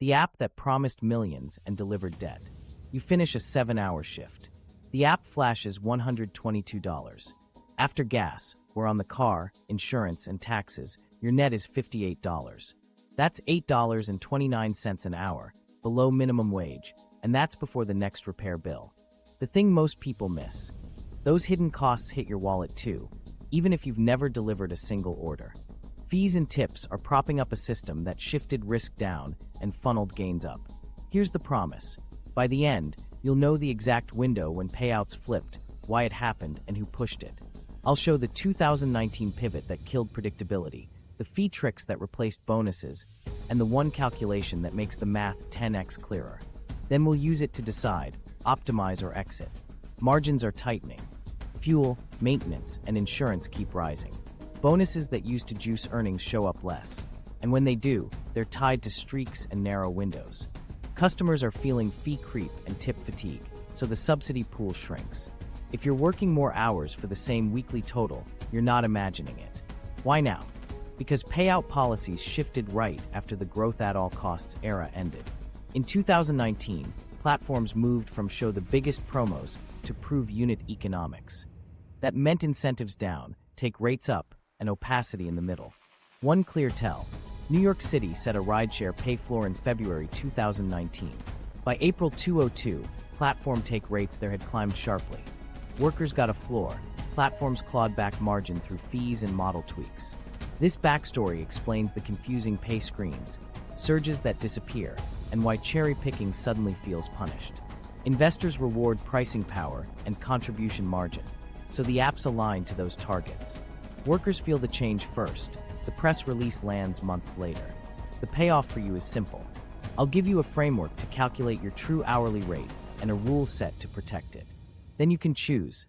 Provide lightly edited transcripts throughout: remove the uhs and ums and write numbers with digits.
the app that promised millions and delivered debt. You finish a 7-hour shift. The app flashes $122. After gas, we're on the car, insurance, and taxes, your net is $58. That's $8.29 an hour, below minimum wage, and that's before the next repair bill. The thing most people miss. Those hidden costs hit your wallet too, even if you've never delivered a single order. Fees and tips are propping up a system that shifted risk down and funneled gains up. Here's the promise. By the end, you'll know the exact window when payouts flipped, why it happened, and who pushed it. I'll show the 2019 pivot that killed predictability, the fee tricks that replaced bonuses, and the one calculation that makes the math 10x clearer. Then we'll use it to decide, optimize or exit. Margins are tightening. Fuel, maintenance, and insurance keep rising. Bonuses that used to juice earnings show up less. And when they do, they're tied to streaks and narrow windows. Customers are feeling fee creep and tip fatigue, so the subsidy pool shrinks. If you're working more hours for the same weekly total, you're not imagining it. Why now? Because payout policies shifted right after the growth at all costs era ended. In 2019, platforms moved from show the biggest promos to prove unit economics. That meant incentives down, take rates up, and opacity in the middle. One clear tell: New York City set a rideshare pay floor in February 2019. By April 2002, platform take rates there had climbed sharply. Workers got a floor, platforms clawed back margin through fees and model tweaks. This backstory explains the confusing pay screens, surges that disappear, and why cherry picking suddenly feels punished. Investors reward pricing power and contribution margin, so the apps align to those targets. Workers feel the change first. The press release lands months later. The payoff for you is simple. I'll give you a framework to calculate your true hourly rate and a rule set to protect it. Then you can choose.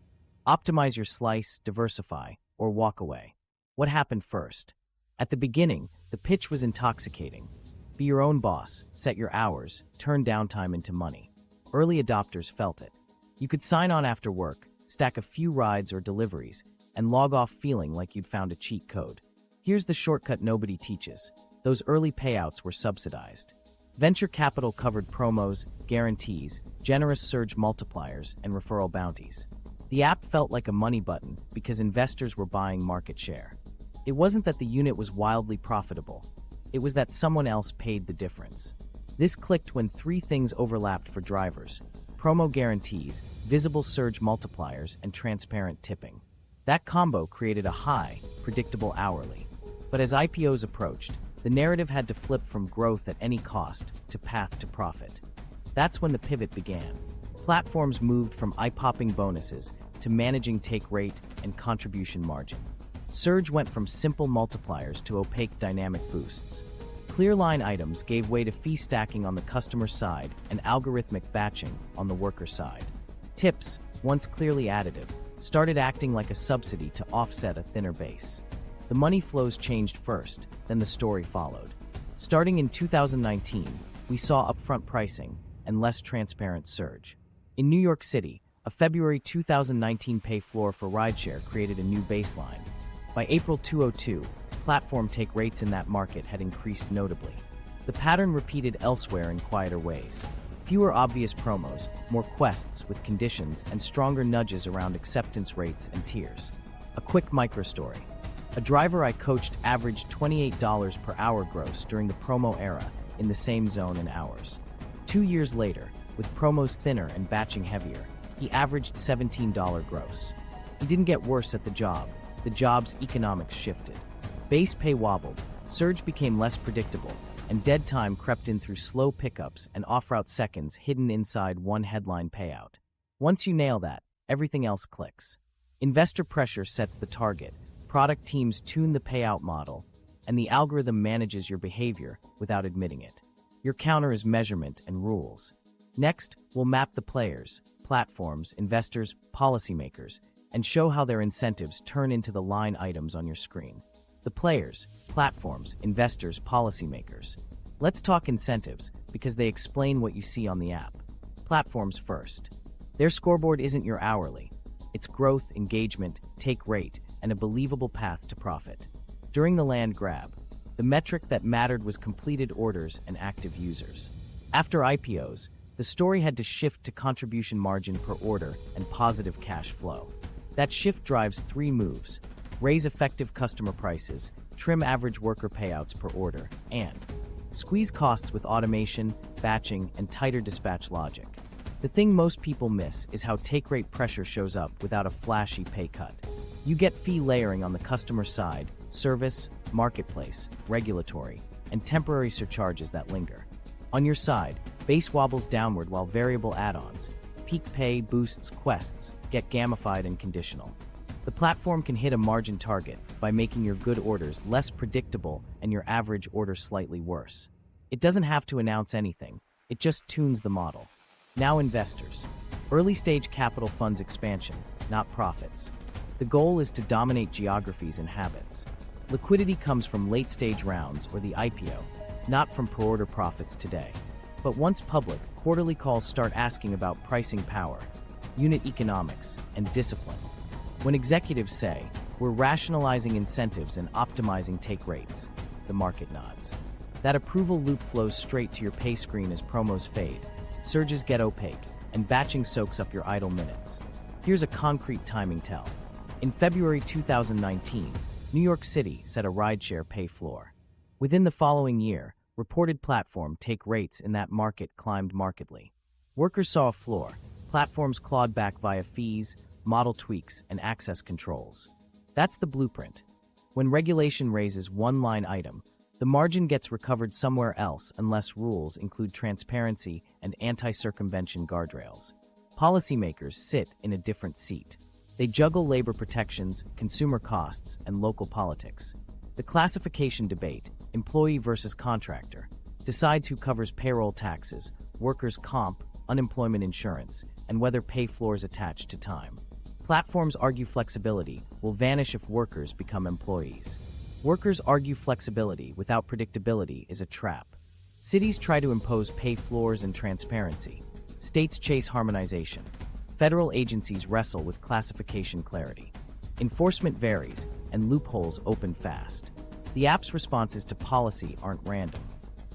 Optimize your slice, diversify, or walk away. What happened first? At the beginning, the pitch was intoxicating. Be your own boss, set your hours, turn downtime into money. Early adopters felt it. You could sign on after work, stack a few rides or deliveries, and log off feeling like you'd found a cheat code. Here's the shortcut nobody teaches. Those early payouts were subsidized. Venture capital covered promos, guarantees, generous surge multipliers, and referral bounties. The app felt like a money button because investors were buying market share. It wasn't that the unit was wildly profitable. It was that someone else paid the difference. This clicked when three things overlapped for drivers: promo guarantees, visible surge multipliers, and transparent tipping. That combo created a high, predictable hourly. But as IPOs approached, the narrative had to flip from growth at any cost to path to profit. That's when the pivot began. Platforms moved from eye-popping bonuses to managing take rate and contribution margin. Surge went from simple multipliers to opaque dynamic boosts. Clear line items gave way to fee stacking on the customer side and algorithmic batching on the worker side. Tips, once clearly additive, started acting like a subsidy to offset a thinner base. The money flows changed first, then the story followed. Starting in 2019, we saw upfront pricing and less transparent surge. In New York City, a February 2019 pay floor for rideshare created a new baseline. By April 2002, platform take rates in that market had increased notably. The pattern repeated elsewhere in quieter ways. Fewer obvious promos, more quests with conditions, and stronger nudges around acceptance rates and tiers. A quick microstory. A driver I coached averaged $28 per hour gross during the promo era in the same zone and hours. 2 years later, with promos thinner and batching heavier, he averaged $17 gross. He didn't get worse at the job's economics shifted. Base pay wobbled, surge became less predictable, and dead time crept in through slow pickups and off-route seconds hidden inside one headline payout. Once you nail that, everything else clicks. Investor pressure sets the target, product teams tune the payout model, and the algorithm manages your behavior without admitting it. Your counter is measurement and rules. Next, we'll map the players, platforms, investors, policymakers, and show how their incentives turn into the line items on your screen. The players, platforms, investors, policymakers. Let's talk incentives, because they explain what you see on the app. Platforms first. Their scoreboard isn't your hourly. It's growth, engagement, take rate, and a believable path to profit. During the land grab, The metric that mattered was completed orders and active users. After IPOs, the story had to shift to contribution margin per order and positive cash flow. That shift drives three moves: raise effective customer prices, trim average worker payouts per order, and squeeze costs with automation, batching, and tighter dispatch logic. The thing most people miss is how take rate pressure shows up without a flashy pay cut. You get fee layering on the customer side, service, marketplace, regulatory, and temporary surcharges that linger. On your side, base wobbles downward while variable add-ons, peak pay, boosts, quests, get gamified and conditional. The platform can hit a margin target by making your good orders less predictable and your average order slightly worse. It doesn't have to announce anything, it just tunes the model. Now investors. Early-stage capital funds expansion, not profits. The goal is to dominate geographies and habits. Liquidity comes from late-stage rounds or the IPO, not from per-order profits today. But once public, quarterly calls start asking about pricing power, unit economics, and discipline. When executives say, "We're rationalizing incentives and optimizing take rates," the market nods. That approval loop flows straight to your pay screen as promos fade, surges get opaque, and batching soaks up your idle minutes. Here's a concrete timing tell. In February 2019, New York City set a rideshare pay floor. Within the following year, reported platform take rates in that market climbed markedly. Workers saw a floor, platforms clawed back via fees, model tweaks, and access controls. That's the blueprint. When regulation raises one line item, the margin gets recovered somewhere else unless rules include transparency and anti-circumvention guardrails. Policymakers sit in a different seat. They juggle labor protections, consumer costs, and local politics. The classification debate, employee versus contractor, decides who covers payroll taxes, workers' comp, unemployment insurance, and whether pay floors attach to time. Platforms argue flexibility will vanish if workers become employees. Workers argue flexibility without predictability is a trap. Cities try to impose pay floors and transparency. States chase harmonization. Federal agencies wrestle with classification clarity. Enforcement varies, and loopholes open fast. The app's responses to policy aren't random.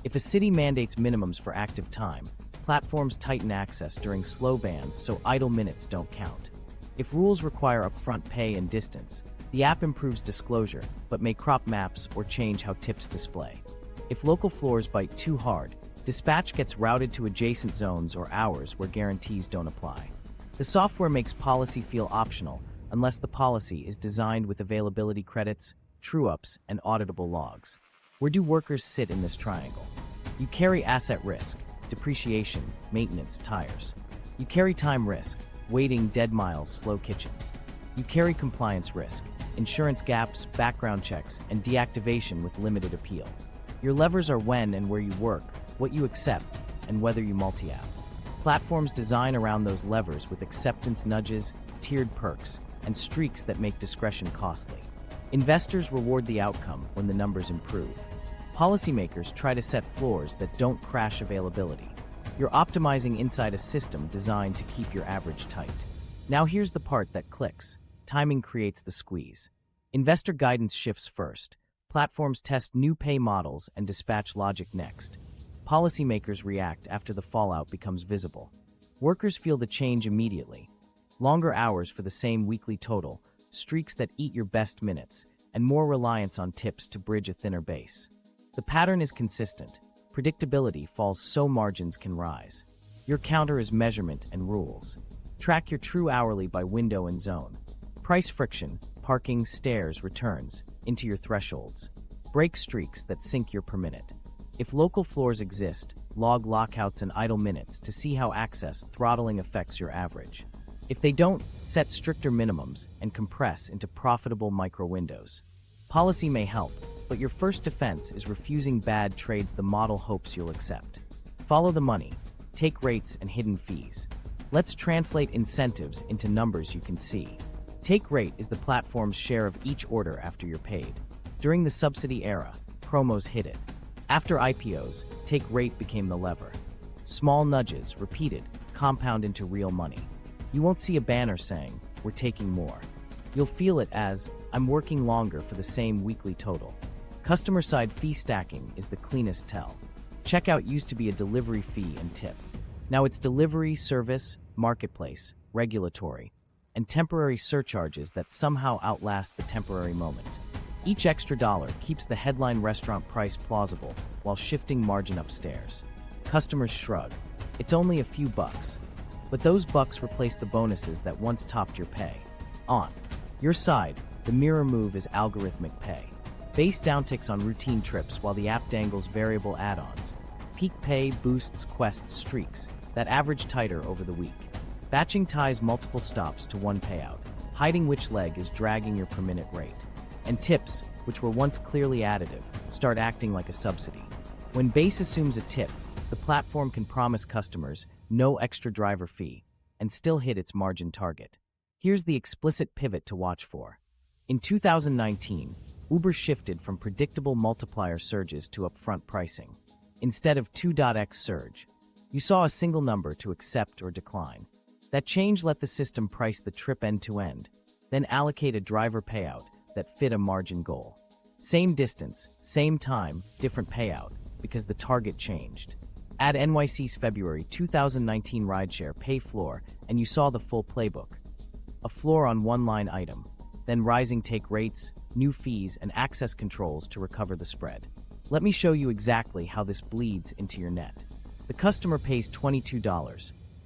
If a city mandates minimums for active time, platforms tighten access during slow bans so idle minutes don't count. If rules require upfront pay and distance, the app improves disclosure but may crop maps or change how tips display. If local floors bite too hard, dispatch gets routed to adjacent zones or hours where guarantees don't apply. The software makes policy feel optional unless the policy is designed with availability credits, true-ups, and auditable logs. Where do workers sit in this triangle? You carry asset risk, depreciation, maintenance, tires. You carry time risk, waiting, dead miles, slow kitchens. You carry compliance risk, insurance gaps, background checks, and deactivation with limited appeal. Your levers are when and where you work, what you accept, and whether you multi-app. Platforms design around those levers with acceptance nudges, tiered perks, and streaks that make discretion costly. Investors reward the outcome when the numbers improve. Policymakers try to set floors that don't crash availability. You're optimizing inside a system designed to keep your average tight. Now here's the part that clicks. Timing creates the squeeze. Investor guidance shifts first. Platforms test new pay models and dispatch logic next. Policymakers react after the fallout becomes visible. Workers feel the change immediately. Longer hours for the same weekly total, streaks that eat your best minutes, and more reliance on tips to bridge a thinner base. The pattern is consistent. Predictability falls so margins can rise. Your counter is measurement and rules. Track your true hourly by window and zone. Price friction, parking, stairs, returns, into your thresholds. Break streaks that sink your per minute. If local floors exist, log lockouts and idle minutes to see how access throttling affects your average. If they don't, set stricter minimums and compress into profitable micro windows. Policy may help, but your first defense is refusing bad trades the model hopes you'll accept. Follow the money, take rates and hidden fees. Let's translate incentives into numbers you can see. Take rate is the platform's share of each order after you're paid. During the subsidy era, promos hit it. After IPOs, take rate became the lever. Small nudges, repeated, compound into real money. You won't see a banner saying, "We're taking more." You'll feel it as, "I'm working longer for the same weekly total." Customer-side fee stacking is the cleanest tell. Checkout used to be a delivery fee and tip. Now it's delivery, service, marketplace, regulatory, and temporary surcharges that somehow outlast the temporary moment. Each extra dollar keeps the headline restaurant price plausible while shifting margin upstairs. Customers shrug. It's only a few bucks. But those bucks replace the bonuses that once topped your pay. On your side, the mirror move is algorithmic pay. Base downticks on routine trips while the app dangles variable add-ons. Peak pay boosts quests streaks that average tighter over the week. Batching ties multiple stops to one payout, hiding which leg is dragging your per-minute rate. And tips, which were once clearly additive, start acting like a subsidy. When Base assumes a tip, the platform can promise customers no extra driver fee and still hit its margin target. Here's the explicit pivot to watch for. In 2019, Uber shifted from predictable multiplier surges to upfront pricing. Instead of 2x surge, you saw a single number to accept or decline. That change let the system price the trip end-to-end, then allocate a driver payout that fit a margin goal. Same distance, same time, different payout, because the target changed. Add NYC's February 2019 rideshare pay floor, and you saw the full playbook. A floor on one line item, then rising take rates, new fees, and access controls to recover the spread. Let me show you exactly how this bleeds into your net. The customer pays $22,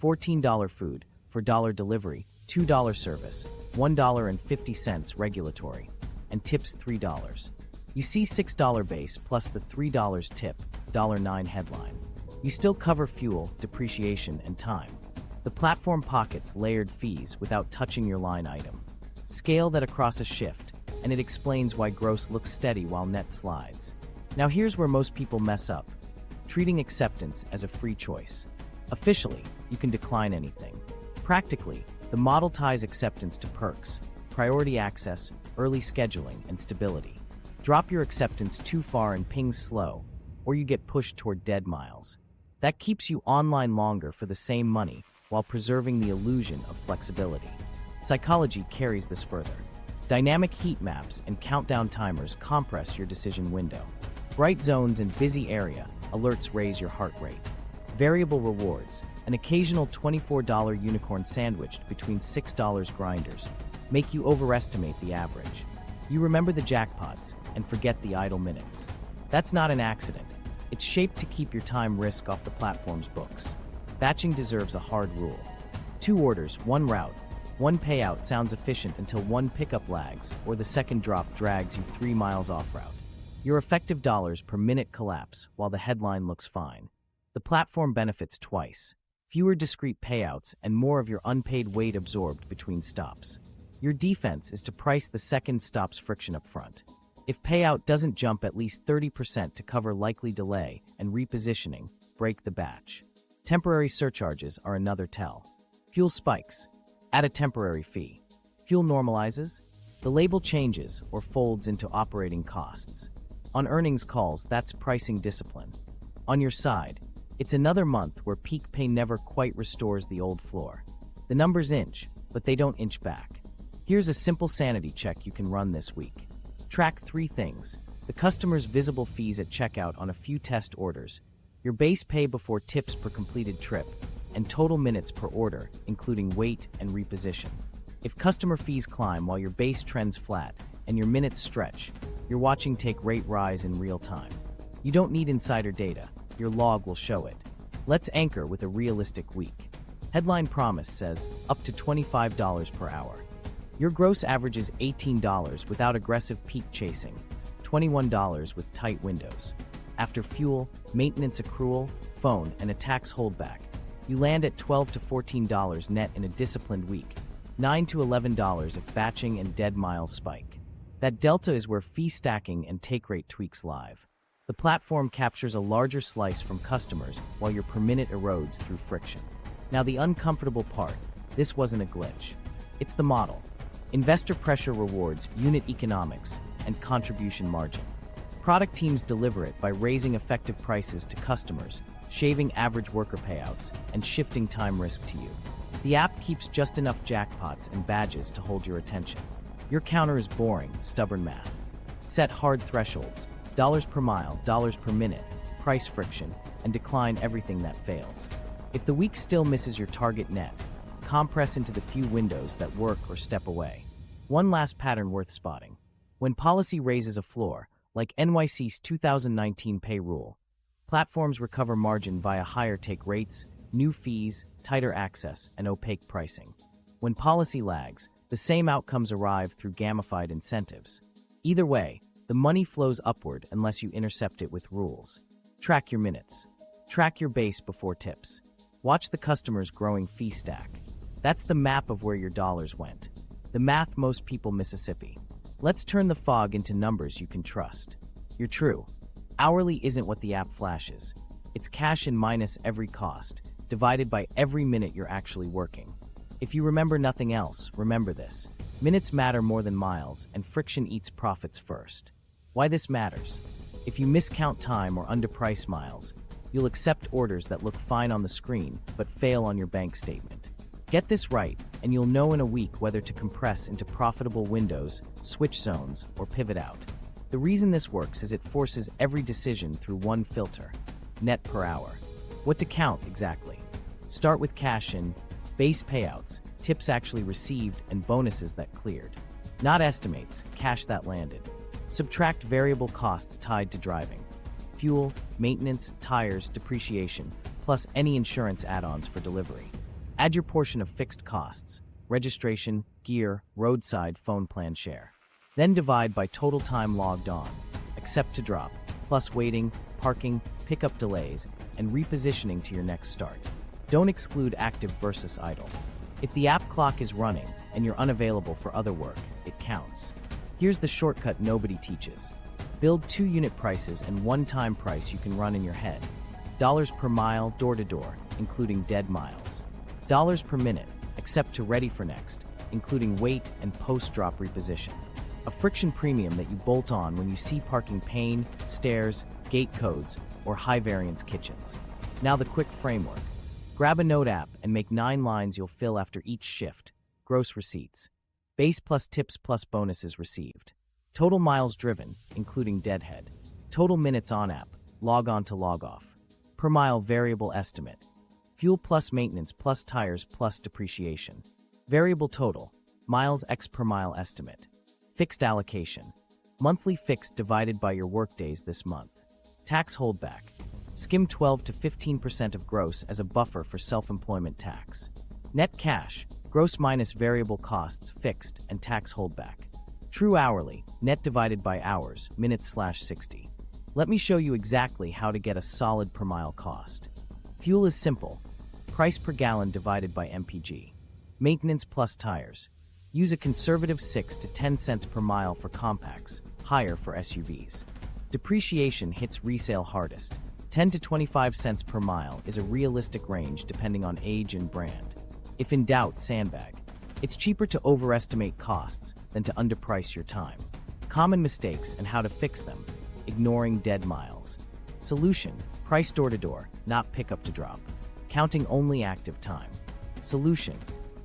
$14 food, for $1 delivery, $2 service, $1.50 regulatory, and tips $3. You see $6 base plus the $3 tip, $9 headline. You still cover fuel, depreciation, and time. The platform pockets layered fees without touching your line item. Scale that across a shift, and it explains why gross looks steady while net slides. Now here's where most people mess up, treating acceptance as a free choice. Officially, you can decline anything. Practically, the model ties acceptance to perks, priority access, early scheduling, and stability. Drop your acceptance too far and pings slow, or you get pushed toward dead miles. That keeps you online longer for the same money while preserving the illusion of flexibility. Psychology carries this further. Dynamic heat maps and countdown timers compress your decision window. Bright zones in busy area, alerts raise your heart rate. Variable rewards, an occasional $24 unicorn sandwiched between $6 grinders, make you overestimate the average. You remember the jackpots and forget the idle minutes. That's not an accident. It's shaped to keep your time risk off the platform's books. Batching deserves a hard rule. 2 orders, 1 route. 1 payout sounds efficient until 1 pickup lags or the second drop drags you 3 miles off route. Your effective dollars per minute collapse while the headline looks fine. The platform benefits twice. Fewer discrete payouts and more of your unpaid weight absorbed between stops. Your defense is to price the second stop's friction up front. If payout doesn't jump at least 30% to cover likely delay and repositioning, break the batch. Temporary surcharges are another tell. Fuel spikes. Add a temporary fee. Fuel normalizes. The label changes or folds into operating costs. On earnings calls, that's pricing discipline. On your side, it's another month where peak pay never quite restores the old floor. The numbers inch, but they don't inch back. Here's a simple sanity check you can run this week. Track 3 things: the customer's visible fees at checkout on a few test orders, your base pay before tips per completed trip, and total minutes per order, including weight and reposition. If customer fees climb while your base trends flat and your minutes stretch, you're watching take rate rise in real time. You don't need insider data. Your log will show it. Let's anchor with a realistic week. Headline promise says up to $25 per hour. Your gross average is $18 without aggressive peak chasing, $21 with tight windows. After fuel, maintenance accrual, phone, and a tax holdback, you land at $12 to $14 net in a disciplined week, $9 to $11 if batching and dead miles spike. That delta is where fee stacking and take rate tweaks live. The platform captures a larger slice from customers while your per minute erodes through friction. Now the uncomfortable part, this wasn't a glitch. It's the model. Investor pressure rewards unit economics and contribution margin. Product teams deliver it by raising effective prices to customers, shaving average worker payouts, and shifting time risk to you. The app keeps just enough jackpots and badges to hold your attention. Your counter is boring, stubborn math. Set hard thresholds. dollars per mile, dollars per minute, price friction, and decline everything that fails. If the week still misses your target net, compress into the few windows that work or step away. One last pattern worth spotting. When policy raises a floor, like NYC's 2019 pay rule, platforms recover margin via higher take rates, new fees, tighter access, and opaque pricing. When policy lags, the same outcomes arrive through gamified incentives. Either way, the money flows upward unless you intercept it with rules. Track your minutes. Track your base before tips. Watch the customer's growing fee stack. That's the map of where your dollars went. The math most people Mississippi. Let's turn the fog into numbers you can trust. You're true. Hourly isn't what the app flashes. It's cash in minus every cost, divided by every minute you're actually working. If you remember nothing else, remember this. Minutes matter more than miles, and friction eats profits first. Why this matters? If you miscount time or underprice miles, you'll accept orders that look fine on the screen but fail on your bank statement. Get this right, and you'll know in a week whether to compress into profitable windows, switch zones, or pivot out. The reason this works is it forces every decision through one filter: net per hour. What to count exactly? Start with cash in, base payouts, tips actually received, and bonuses that cleared. Not estimates, cash that landed. Subtract variable costs tied to driving: fuel, maintenance, tires, depreciation, plus any insurance add-ons for delivery. Add your portion of fixed costs: registration, gear, roadside, phone plan share. Then divide by total time logged on, accept to drop, plus waiting, parking, pickup delays, and repositioning to your next start. Don't exclude active versus idle. If the app clock is running and you're unavailable for other work, it counts. Here's the shortcut nobody teaches. Build 2 unit prices and 1 time price you can run in your head. Dollars per mile, door to door, including dead miles. Dollars per minute, except to ready for next, including wait and post-drop reposition. A friction premium that you bolt on when you see parking pain, stairs, gate codes, or high-variance kitchens. Now the quick framework. Grab a note app and make 9 lines you'll fill after each shift. Gross receipts. Base plus tips plus bonuses received. Total miles driven, including deadhead. Total minutes on app, log on to log off. Per mile variable estimate. Fuel plus maintenance plus tires plus depreciation. Variable total, miles x per mile estimate. Fixed allocation. Monthly fixed divided by your workdays this month. Tax holdback. Skim 12 to 15% of gross as a buffer for self-employment tax. Net cash, gross minus variable costs, fixed, and tax holdback. True hourly, net divided by hours, minutes/60. Let me show you exactly how to get a solid per mile cost. Fuel is simple. Price per gallon divided by MPG. Maintenance plus tires. Use a conservative 6 to 10 cents per mile for compacts, higher for SUVs. Depreciation hits resale hardest. 10 to 25 cents per mile is a realistic range depending on age and brand. If in doubt, sandbag. It's cheaper to overestimate costs than to underprice your time. Common mistakes and how to fix them. Ignoring dead miles. Solution: price door to door, not pickup to drop. Counting only active time. Solution: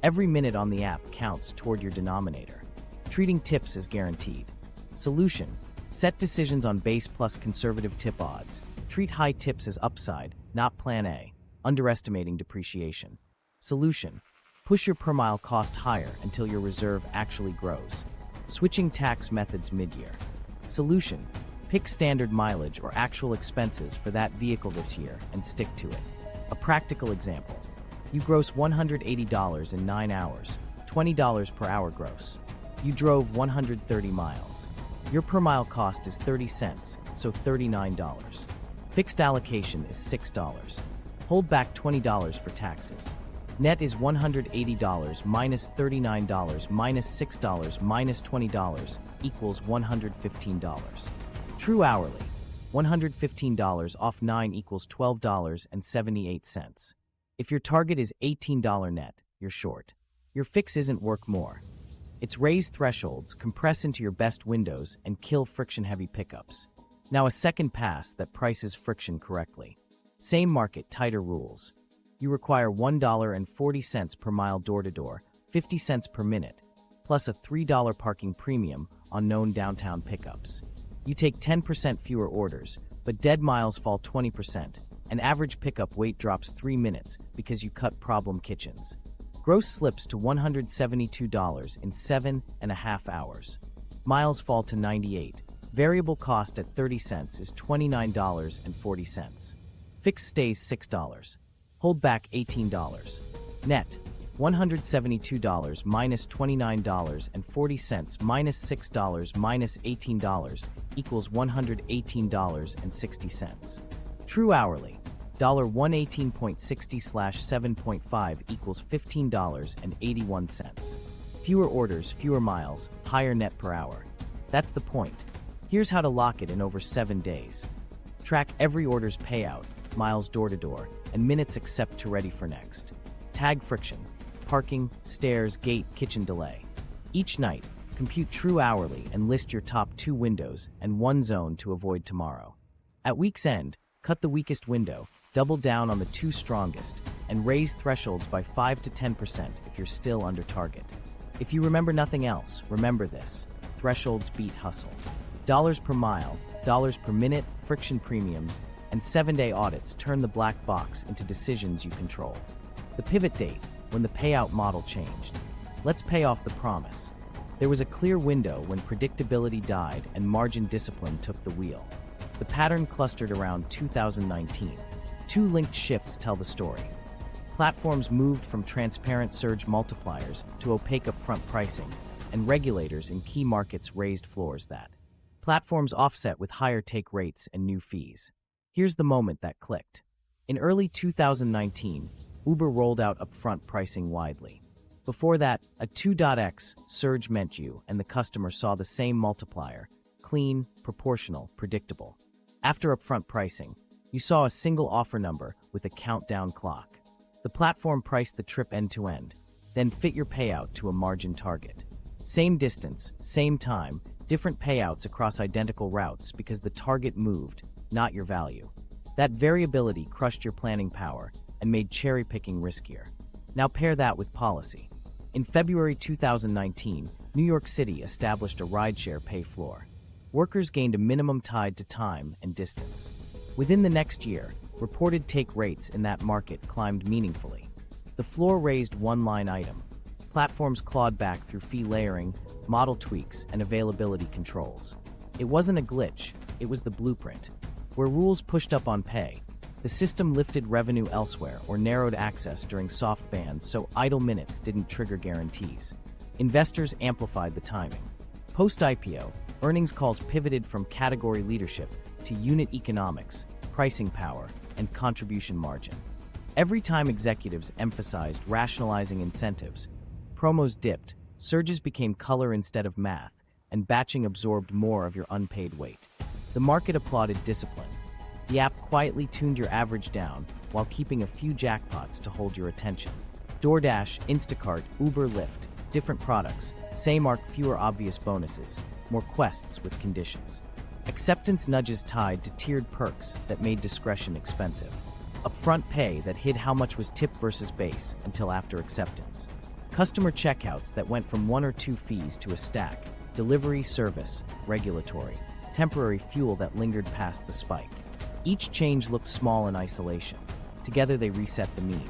every minute on the app counts toward your denominator. Treating tips as guaranteed. Solution: set decisions on base plus conservative tip odds. Treat high tips as upside, not plan A, underestimating depreciation. Solution: push your per mile cost higher until your reserve actually grows. Switching tax methods mid-year. Solution: pick standard mileage or actual expenses for that vehicle this year and stick to it. A practical example. You gross $180 in 9 hours, $20 per hour gross. You drove 130 miles. Your per mile cost is 30 cents, so $39. Fixed allocation is $6. Hold back $20 for taxes. Net is $180 minus $39 minus $6 minus $20 equals $115. True hourly. $115 off 9 equals $12.78. If your target is $18 net, you're short. Your fix isn't work more. It's raise thresholds, compress into your best windows, and kill friction-heavy pickups. Now a second pass that prices friction correctly. Same market, tighter rules. You require $1.40 per mile door-to-door, 50 cents per minute, plus a $3 parking premium on known downtown pickups. You take 10% fewer orders, but dead miles fall 20%, and average pickup wait drops 3 minutes because you cut problem kitchens. Gross slips to $172 in 7.5 hours. Miles fall to 98. Variable cost at 30 cents is $29.40. Fixed stays $6. Hold back $18. Net, $172 minus $29.40 minus $6 minus $18 equals $118.60. True hourly, $118.60/7.5 equals $15.81. Fewer orders, fewer miles, higher net per hour. That's the point. Here's how to lock it in over 7 days. Track every order's payout, miles door to door, and minutes accept to ready for next. Tag friction, parking, stairs, gate, kitchen delay. Each night, compute true hourly and list your top 2 windows and 1 zone to avoid tomorrow. At week's end, cut the weakest window, double down on the 2 strongest, and raise thresholds by 5 to 10% if you're still under target. If you remember nothing else, remember this: thresholds beat hustle. Dollars per mile, dollars per minute, friction premiums, and 7-day audits turn the black box into decisions you control. The pivot date, when the payout model changed. Let's pay off the promise. There was a clear window when predictability died and margin discipline took the wheel. The pattern clustered around 2019. 2 linked shifts tell the story. Platforms moved from transparent surge multipliers to opaque upfront pricing, and regulators in key markets raised floors that platforms offset with higher take rates and new fees. Here's the moment that clicked. In early 2019, Uber rolled out upfront pricing widely. Before that, a 2.x surge meant you and the customer saw the same multiplier: clean, proportional, predictable. After upfront pricing, you saw a single offer number with a countdown clock. The platform priced the trip end-to-end, then fit your payout to a margin target. Same distance, same time, different payouts across identical routes because the target moved, not your value. That variability crushed your planning power and made cherry-picking riskier. Now pair that with policy. In February 2019, New York City established a rideshare pay floor. Workers gained a minimum tied to time and distance. Within the next year, reported take rates in that market climbed meaningfully. The floor raised one line item. Platforms clawed back through fee layering, model tweaks, and availability controls. It wasn't a glitch, it was the blueprint. Where rules pushed up on pay, the system lifted revenue elsewhere or narrowed access during soft bans so idle minutes didn't trigger guarantees. Investors amplified the timing. Post-IPO, earnings calls pivoted from category leadership to unit economics, pricing power, and contribution margin. Every time executives emphasized rationalizing incentives, promos dipped, surges became color instead of math, and batching absorbed more of your unpaid weight. The market applauded discipline. The app quietly tuned your average down while keeping a few jackpots to hold your attention. DoorDash, Instacart, Uber, Lyft, different products, same arc, fewer obvious bonuses, more quests with conditions. Acceptance nudges tied to tiered perks that made discretion expensive. Upfront pay that hid how much was tip versus base until after acceptance. Customer checkouts that went from 1 or 2 fees to a stack. Delivery, service, regulatory. Temporary fuel that lingered past the spike. Each change looked small in isolation. Together they reset the mean.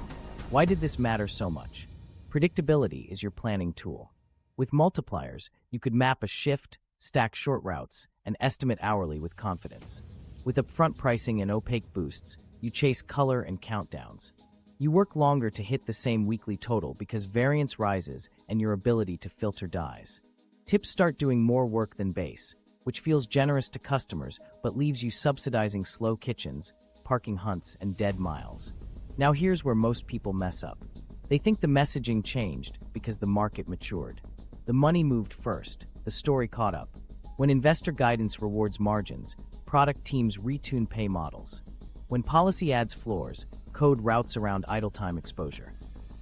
Why did this matter so much? Predictability is your planning tool. With multipliers, you could map a shift, stack short routes, and estimate hourly with confidence. With upfront pricing and opaque boosts, you chase color and countdowns. You work longer to hit the same weekly total because variance rises and your ability to filter dies. Tips start doing more work than base, which feels generous to customers but leaves you subsidizing slow kitchens, parking hunts, and dead miles. Now here's where most people mess up. They think the messaging changed because the market matured. The money moved first, the story caught up. When investor guidance rewards margins, product teams retune pay models. When policy adds floors, code routes around idle time exposure.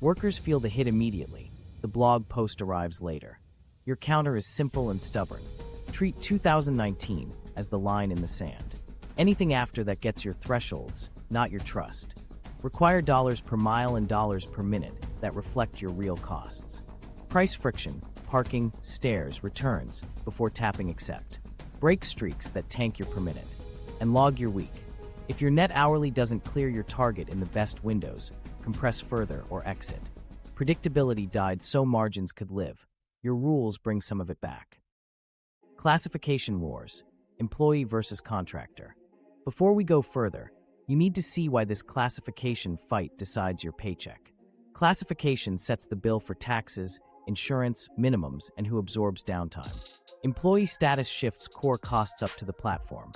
Workers feel the hit immediately, the blog post arrives later. Your counter is simple and stubborn. Treat 2019 as the line in the sand. Anything after that gets your thresholds, not your trust. Require dollars per mile and dollars per minute that reflect your real costs. Price friction, parking, stairs, returns, before tapping accept. break streaks that tank your per minute, and log your week. If your net hourly doesn't clear your target in the best windows, compress further or exit. Predictability died so margins could live. Your rules bring some of it back. Classification wars, employee versus contractor. Before we go further, you need to see why this classification fight decides your paycheck. Classification sets the bill for taxes, insurance, minimums, and who absorbs downtime. Employee status shifts core costs up to the platform.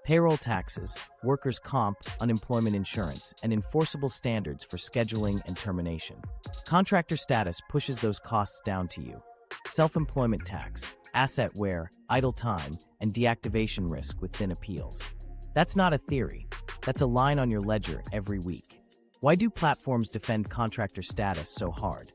Payroll taxes, workers' comp, unemployment insurance, and enforceable standards for scheduling and termination. Contractor status pushes those costs down to you. Self-employment tax, asset wear, idle time, and deactivation risk with thin appeals. That's not a theory. That's a line on your ledger every week. Why do platforms defend contractor status so hard?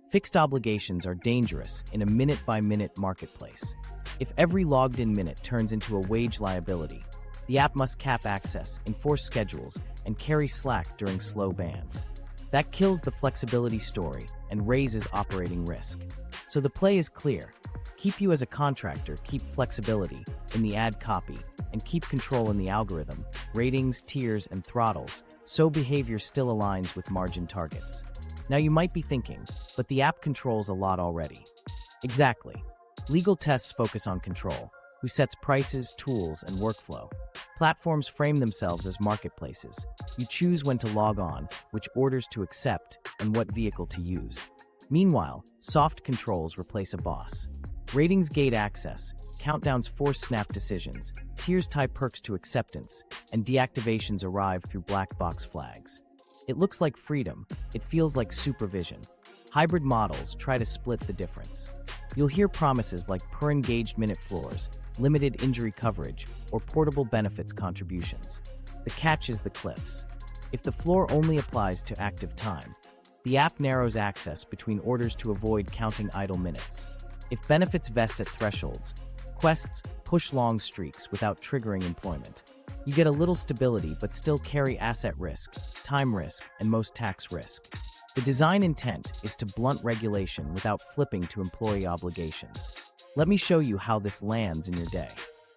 Fixed obligations are dangerous in a minute-by-minute marketplace. If every logged-in minute turns into a wage liability, the app must cap access, enforce schedules, and carry slack during slow bans. That kills the flexibility story and raises operating risk. So the play is clear. Keep you as a contractor, keep flexibility in the ad copy, and keep control in the algorithm, ratings, tiers, and throttles, so behavior still aligns with margin targets. Now you might be thinking, but the app controls a lot already. Exactly. Legal tests focus on control. Who sets prices, tools, and workflow? Platforms frame themselves as marketplaces. You choose when to log on, which orders to accept, and what vehicle to use. Meanwhile, soft controls replace a boss. Ratings gate access, countdowns force snap decisions, tiers tie perks to acceptance, and deactivations arrive through black box flags. It looks like freedom, it feels like supervision. Hybrid models try to split the difference. You'll hear promises like per-engaged minute floors, limited injury coverage, or portable benefits contributions. The catch is the cliffs. If the floor only applies to active time, the app narrows access between orders to avoid counting idle minutes. If benefits vest at thresholds, quests push long streaks without triggering employment. You get a little stability but still carry asset risk, time risk, and most tax risk. The design intent is to blunt regulation without flipping to employee obligations. Let me show you how this lands in your day.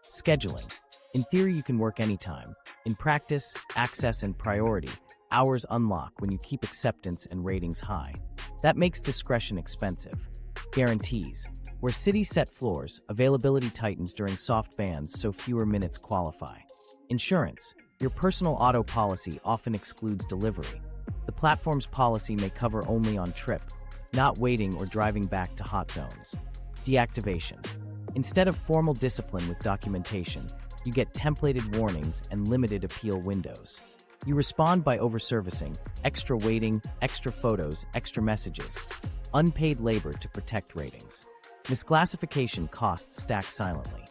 Scheduling. In theory, you can work anytime. In practice, access and priority, hours unlock when you keep acceptance and ratings high. That makes discretion expensive. Guarantees. Where cities set floors, availability tightens during soft bans so fewer minutes qualify. Insurance. Your personal auto policy often excludes delivery. The platform's policy may cover only on trip, not waiting or driving back to hot zones. Deactivation. Instead of formal discipline with documentation, you get templated warnings and limited appeal windows. You respond by overservicing, extra waiting, extra photos, extra messages. Unpaid labor to protect ratings. Misclassification costs stack silently.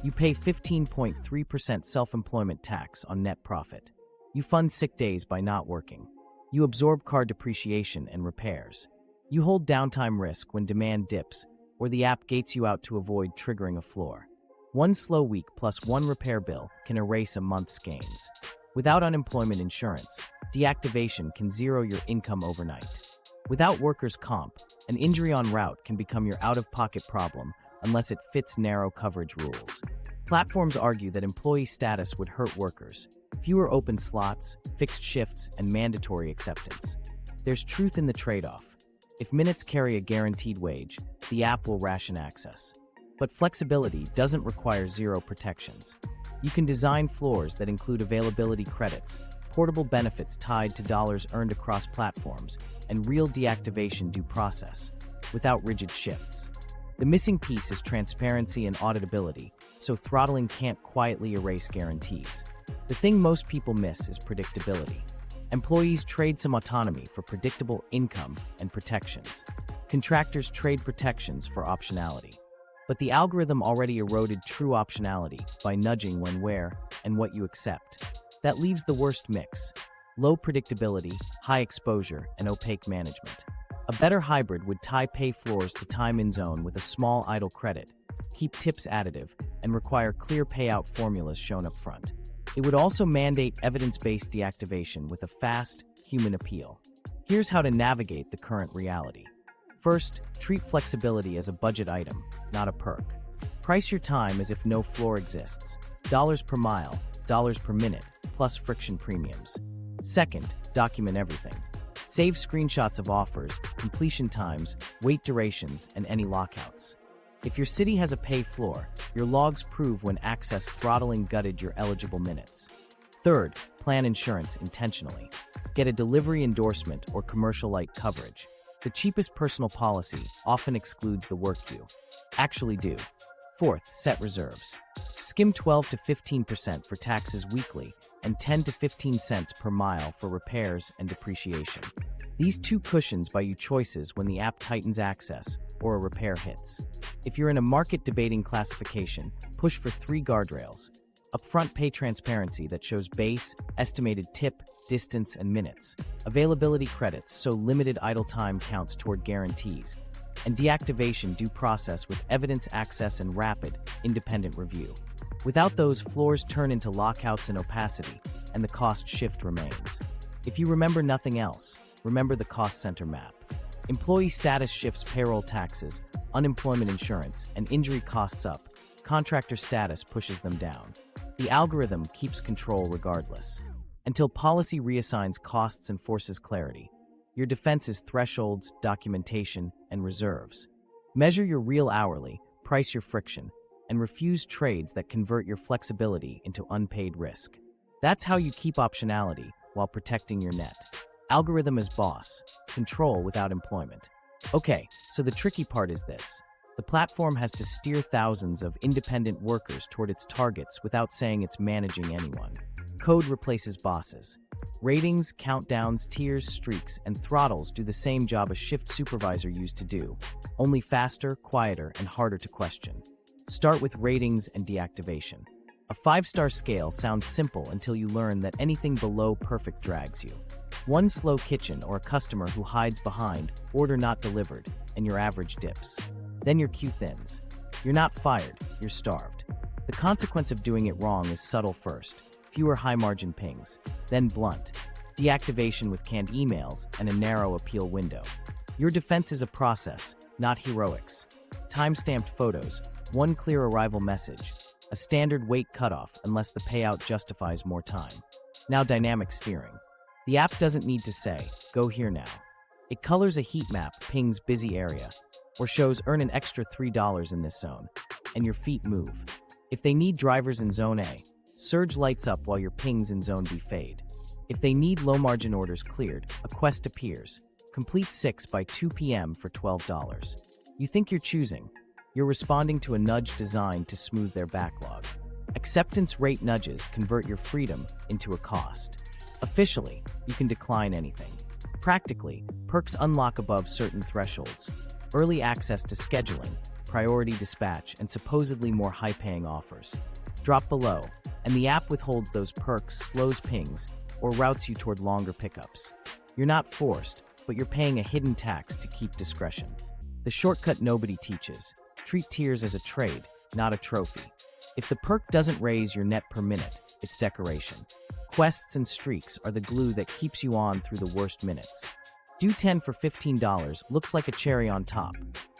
You pay 15.3% self-employment tax on net profit. You fund sick days by not working. You absorb car depreciation and repairs. You hold downtime risk when demand dips, or the app gates you out to avoid triggering a floor. One slow week plus one repair bill can erase a month's gains. Without unemployment insurance, deactivation can zero your income overnight. Without workers' comp, an injury en route can become your out-of-pocket problem unless it fits narrow coverage rules. Platforms argue that employee status would hurt workers. Fewer open slots, fixed shifts, and mandatory acceptance. There's truth in the trade-off. If minutes carry a guaranteed wage, the app will ration access. But flexibility doesn't require zero protections. You can design floors that include availability credits, portable benefits tied to dollars earned across platforms, and real deactivation due process, without rigid shifts. The missing piece is transparency and auditability, so throttling can't quietly erase guarantees. The thing most people miss is predictability. Employees trade some autonomy for predictable income and protections. Contractors trade protections for optionality. But the algorithm already eroded true optionality by nudging when, where, and what you accept. That leaves the worst mix: low predictability, high exposure, and opaque management. A better hybrid would tie pay floors to time in zone with a small idle credit, keep tips additive, and require clear payout formulas shown up front. It would also mandate evidence-based deactivation with a fast, human appeal. Here's how to navigate the current reality. First, treat flexibility as a budget item, not a perk. Price your time as if no floor exists. Dollars per mile, dollars per minute, plus friction premiums. Second, document everything. Save screenshots of offers, completion times, wait durations, and any lockouts. If your city has a pay floor, your logs prove when access throttling gutted your eligible minutes. Third, plan insurance intentionally. Get a delivery endorsement or commercial light coverage. The cheapest personal policy often excludes the work you actually do. Fourth, set reserves. Skim 12 to 15% for taxes weekly and 10 to 15 cents per mile for repairs and depreciation. These two cushions buy you choices when the app tightens access or a repair hits. If you're in a market-debating classification, push for 3 guardrails. Upfront pay transparency that shows base, estimated tip, distance, and minutes. Availability credits so limited idle time counts toward guarantees. And deactivation due process with evidence access and rapid, independent review. Without those, floors turn into lockouts and opacity, and the cost shift remains. If you remember nothing else, remember the cost center map. Employee status shifts payroll taxes, unemployment insurance, and injury costs up. Contractor status pushes them down. The algorithm keeps control regardless. Until policy reassigns costs and forces clarity. Your defense is thresholds, documentation, and reserves. Measure your real hourly, price your friction, and refuse trades that convert your flexibility into unpaid risk. That's how you keep optionality while protecting your net. Algorithm as boss, control without employment. Okay, so the tricky part is this. The platform has to steer thousands of independent workers toward its targets without saying it's managing anyone. Code replaces bosses. Ratings, countdowns, tiers, streaks, and throttles do the same job a shift supervisor used to do, only faster, quieter, and harder to question. Start with ratings and deactivation. A 5-star scale sounds simple until you learn that anything below perfect drags you. One slow kitchen or a customer who hides behind "order not delivered" and your average dips. Then your queue thins. You're not fired, you're starved. The consequence of doing it wrong is subtle first. Fewer high-margin pings, then blunt. Deactivation with canned emails and a narrow appeal window. Your defense is a process, not heroics. Time-stamped photos, one clear arrival message, a standard wait cutoff unless the payout justifies more time. Now dynamic steering. The app doesn't need to say, "Go here now." It colors a heat map, pings busy area, or shows "earn an extra $3 in this zone," and your feet move. If they need drivers in Zone A, surge lights up while your pings in Zone B fade. If they need low-margin orders cleared, a quest appears. Complete 6 by 2 p.m. for $12. You think you're choosing. You're responding to a nudge designed to smooth their backlog. Acceptance rate nudges convert your freedom into a cost. Officially, you can decline anything. Practically, perks unlock above certain thresholds. Early access to scheduling, priority dispatch, and supposedly more high-paying offers. Drop below, and the app withholds those perks, slows pings, or routes you toward longer pickups. You're not forced, but you're paying a hidden tax to keep discretion. The shortcut nobody teaches. Treat tiers as a trade, not a trophy. If the perk doesn't raise your net per minute, it's decoration. Quests and streaks are the glue that keeps you on through the worst minutes. Do 10 for $15 looks like a cherry on top,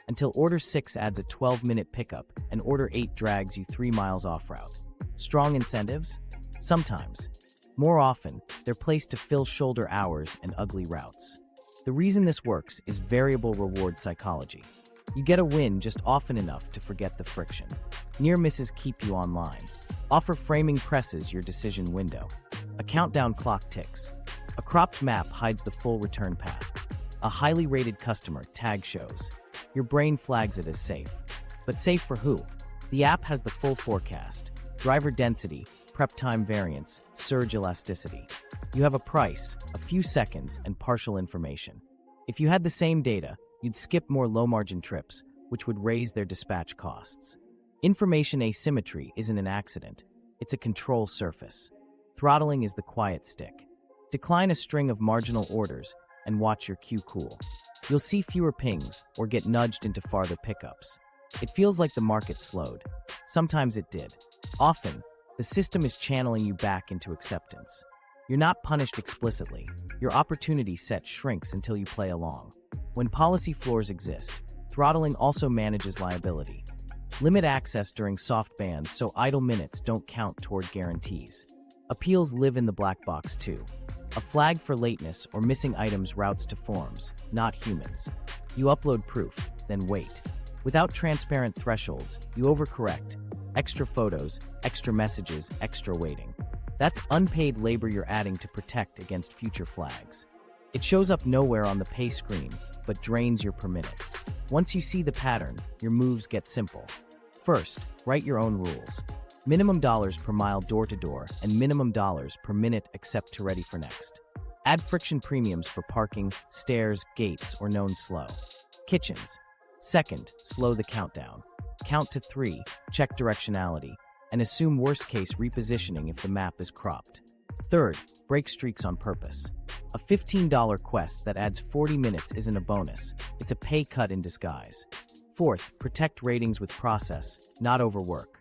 until Order 6 adds a 12-minute pickup and Order 8 drags you 3 miles off route. Strong incentives? Sometimes. More often, they're placed to fill shoulder hours and ugly routes. The reason this works is variable reward psychology. You get a win just often enough to forget the friction. Near misses keep you online. Offer framing presses your decision window. A countdown clock ticks. A cropped map hides the full return path. A highly rated customer tag shows. Your brain flags it as safe. But safe for who? The app has the full forecast. Driver density, prep time variance, surge elasticity. You have a price, a few seconds, and partial information. If you had the same data, you'd skip more low-margin trips, which would raise their dispatch costs. Information asymmetry isn't an accident. It's a control surface. Throttling is the quiet stick. Decline a string of marginal orders and watch your queue cool. You'll see fewer pings or get nudged into farther pickups. It feels like the market slowed. Sometimes it did. Often, the system is channeling you back into acceptance. You're not punished explicitly. Your opportunity set shrinks until you play along. When policy floors exist, throttling also manages liability. Limit access during soft bans so idle minutes don't count toward guarantees. Appeals live in the black box too. A flag for lateness or missing items routes to forms, not humans. You upload proof, then wait. Without transparent thresholds, you overcorrect. Extra photos, extra messages, extra waiting. That's unpaid labor you're adding to protect against future flags. It shows up nowhere on the pay screen, but drains your per minute. Once you see the pattern, your moves get simple. First, write your own rules. Minimum dollars per mile door-to-door and minimum dollars per minute except to ready for next. Add friction premiums for parking, stairs, gates, or known slow. Kitchens. Second, slow the countdown. Count to 3, check directionality, and assume worst-case repositioning if the map is cropped. Third, break streaks on purpose. A $15 quest that adds 40 minutes isn't a bonus, it's a pay cut in disguise. Fourth, protect ratings with process, not overwork.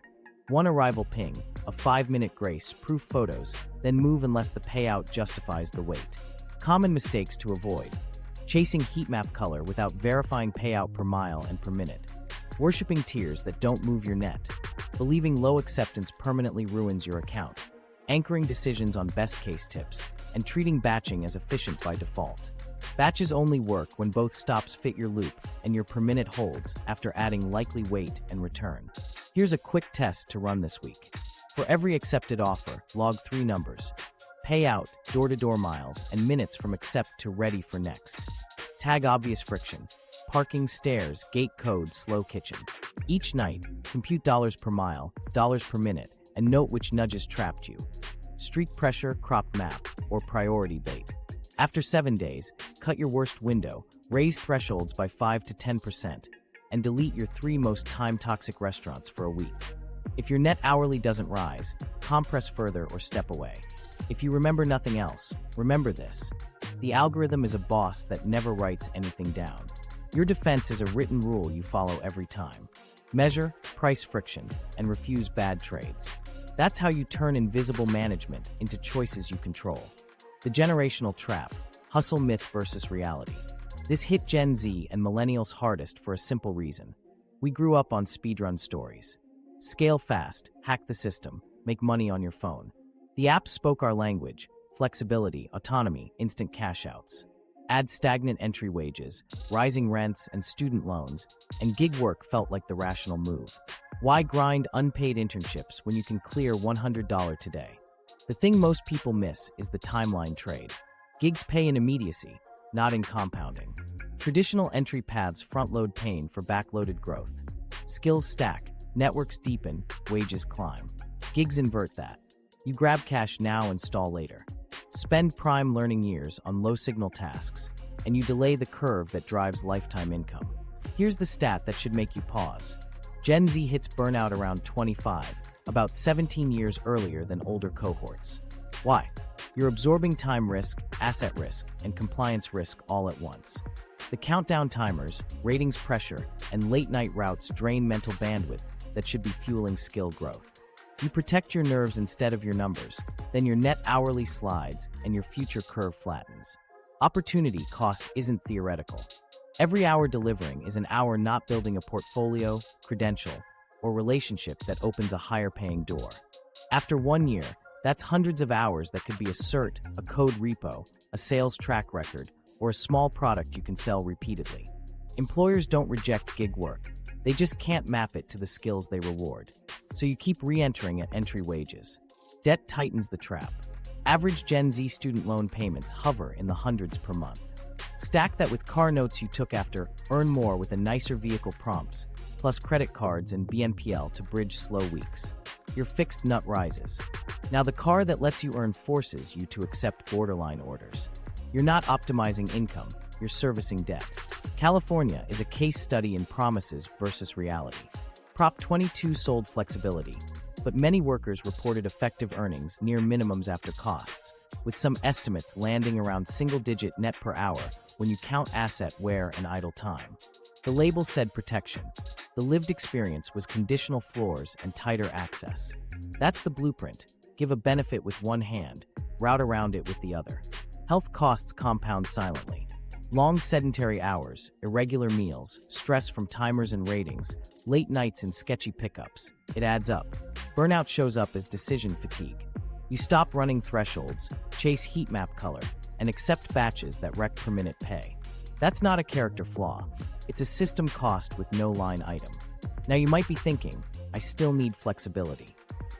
One arrival ping, a 5-minute grace, proof photos, then move unless the payout justifies the wait. Common mistakes to avoid. Chasing heat map color without verifying payout per mile and per minute. Worshipping tiers that don't move your net. Believing low acceptance permanently ruins your account. Anchoring decisions on best-case tips, and treating batching as efficient by default. Batches only work when both stops fit your loop and your per minute holds after adding likely wait and return. Here's a quick test to run this week. For every accepted offer, log 3 numbers. Payout, door-to-door miles, and minutes from accept to ready for next. Tag obvious friction. Parking, stairs, gate code, slow kitchen. Each night, compute dollars per mile, dollars per minute, and note which nudges trapped you. Streak pressure, cropped map, or priority bait. After 7 days, cut your worst window, raise thresholds by 5 to 10%, and delete your 3 most time-toxic restaurants for a week. If your net hourly doesn't rise, compress further or step away. If you remember nothing else, remember this. The algorithm is a boss that never writes anything down. Your defense is a written rule you follow every time. Measure, price friction, and refuse bad trades. That's how you turn invisible management into choices you control. The generational trap, hustle myth versus reality. This hit Gen Z and millennials hardest for a simple reason. We grew up on speedrun stories. Scale fast, hack the system, make money on your phone. The app spoke our language: flexibility, autonomy, instant cash outs. Add stagnant entry wages, rising rents and student loans, and gig work felt like the rational move. Why grind unpaid internships when you can clear $100 today? The thing most people miss is the timeline trade. Gigs pay in immediacy, not in compounding. Traditional entry paths front-load pain for back-loaded growth. Skills stack, networks deepen, wages climb. Gigs invert that. You grab cash now and stall later. Spend prime learning years on low-signal tasks, and you delay the curve that drives lifetime income. Here's the stat that should make you pause. Gen Z hits burnout around 25, about 17 years earlier than older cohorts. Why? You're absorbing time risk, asset risk, and compliance risk all at once. The countdown timers, ratings pressure, and late-night routes drain mental bandwidth that should be fueling skill growth. You protect your nerves instead of your numbers, then your net hourly slides and your future curve flattens. Opportunity cost isn't theoretical. Every hour delivering is an hour not building a portfolio, credential, or relationship that opens a higher-paying door. After 1 year, that's hundreds of hours that could be a cert, a code repo, a sales track record, or a small product you can sell repeatedly. Employers don't reject gig work. They just can't map it to the skills they reward. So you keep re-entering at entry wages. Debt tightens the trap. Average Gen Z student loan payments hover in the hundreds per month. Stack that with car notes you took after earn more with a nicer vehicle prompts, plus credit cards and BNPL to bridge slow weeks. Your fixed nut rises. Now the car that lets you earn forces you to accept borderline orders. You're not optimizing income, you're servicing debt. California is a case study in promises versus reality. Prop 22 sold flexibility, but many workers reported effective earnings near minimums after costs, with some estimates landing around single-digit net per hour when you count asset wear and idle time. The label said protection. The lived experience was conditional floors and tighter access. That's the blueprint. Give a benefit with one hand, route around it with the other. Health costs compound silently. Long sedentary hours, irregular meals, stress from timers and ratings, late nights and sketchy pickups. It adds up. Burnout shows up as decision fatigue. You stop running thresholds, chase heat map color, and accept batches that wreck per minute pay. That's not a character flaw. It's a system cost with no line item. Now you might be thinking, I still need flexibility.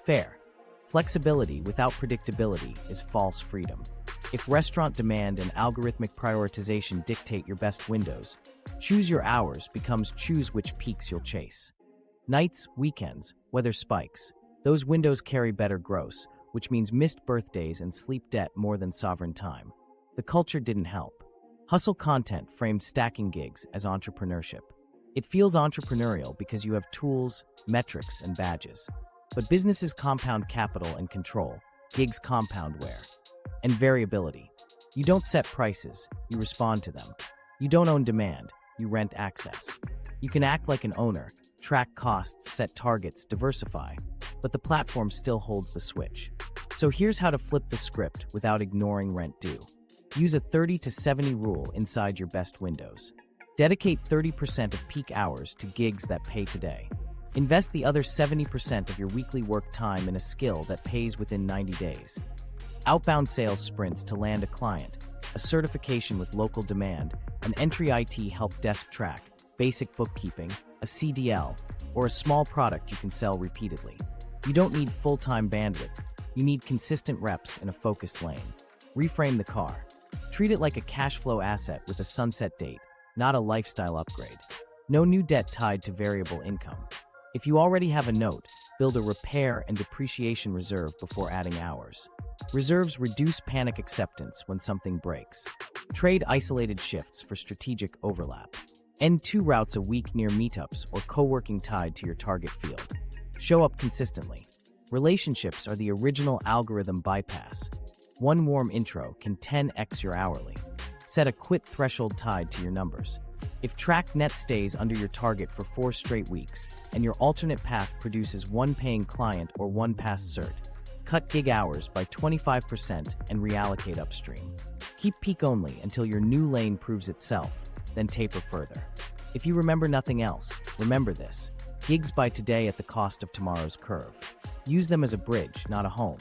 Fair. Flexibility without predictability is false freedom. If restaurant demand and algorithmic prioritization dictate your best windows, choose your hours becomes choose which peaks you'll chase. Nights, weekends, weather spikes. Those windows carry better gross, which means missed birthdays and sleep debt more than sovereign time. The culture didn't help. Hustle content framed stacking gigs as entrepreneurship. It feels entrepreneurial because you have tools, metrics, and badges. But businesses compound capital and control, gigs compound wear. And variability. You don't set prices, you respond to them. You don't own demand, you rent access. You can act like an owner, track costs, set targets, diversify, but the platform still holds the switch. So here's how to flip the script without ignoring rent due. Use a 30 to 70 rule inside your best windows. Dedicate 30% of peak hours to gigs that pay today. Invest the other 70% of your weekly work time in a skill that pays within 90 days. Outbound sales sprints to land a client, a certification with local demand, an entry IT help desk track, basic bookkeeping, a CDL, or a small product you can sell repeatedly. You don't need full-time bandwidth. You need consistent reps in a focused lane. Reframe the car. Treat it like a cash flow asset with a sunset date, not a lifestyle upgrade. No new debt tied to variable income. If you already have a note, build a repair and depreciation reserve before adding hours. Reserves reduce panic acceptance when something breaks. Trade isolated shifts for strategic overlap. End 2 routes a week near meetups or co-working tied to your target field. Show up consistently. Relationships are the original algorithm bypass. One warm intro can 10x your hourly. Set a quit threshold tied to your numbers. If tracked net stays under your target for 4 straight weeks, and your alternate path produces 1 paying client or 1 past cert, cut gig hours by 25% and reallocate upstream. Keep peak only until your new lane proves itself, then taper further. If you remember nothing else, remember this. Gigs by today at the cost of tomorrow's curve. Use them as a bridge, not a home.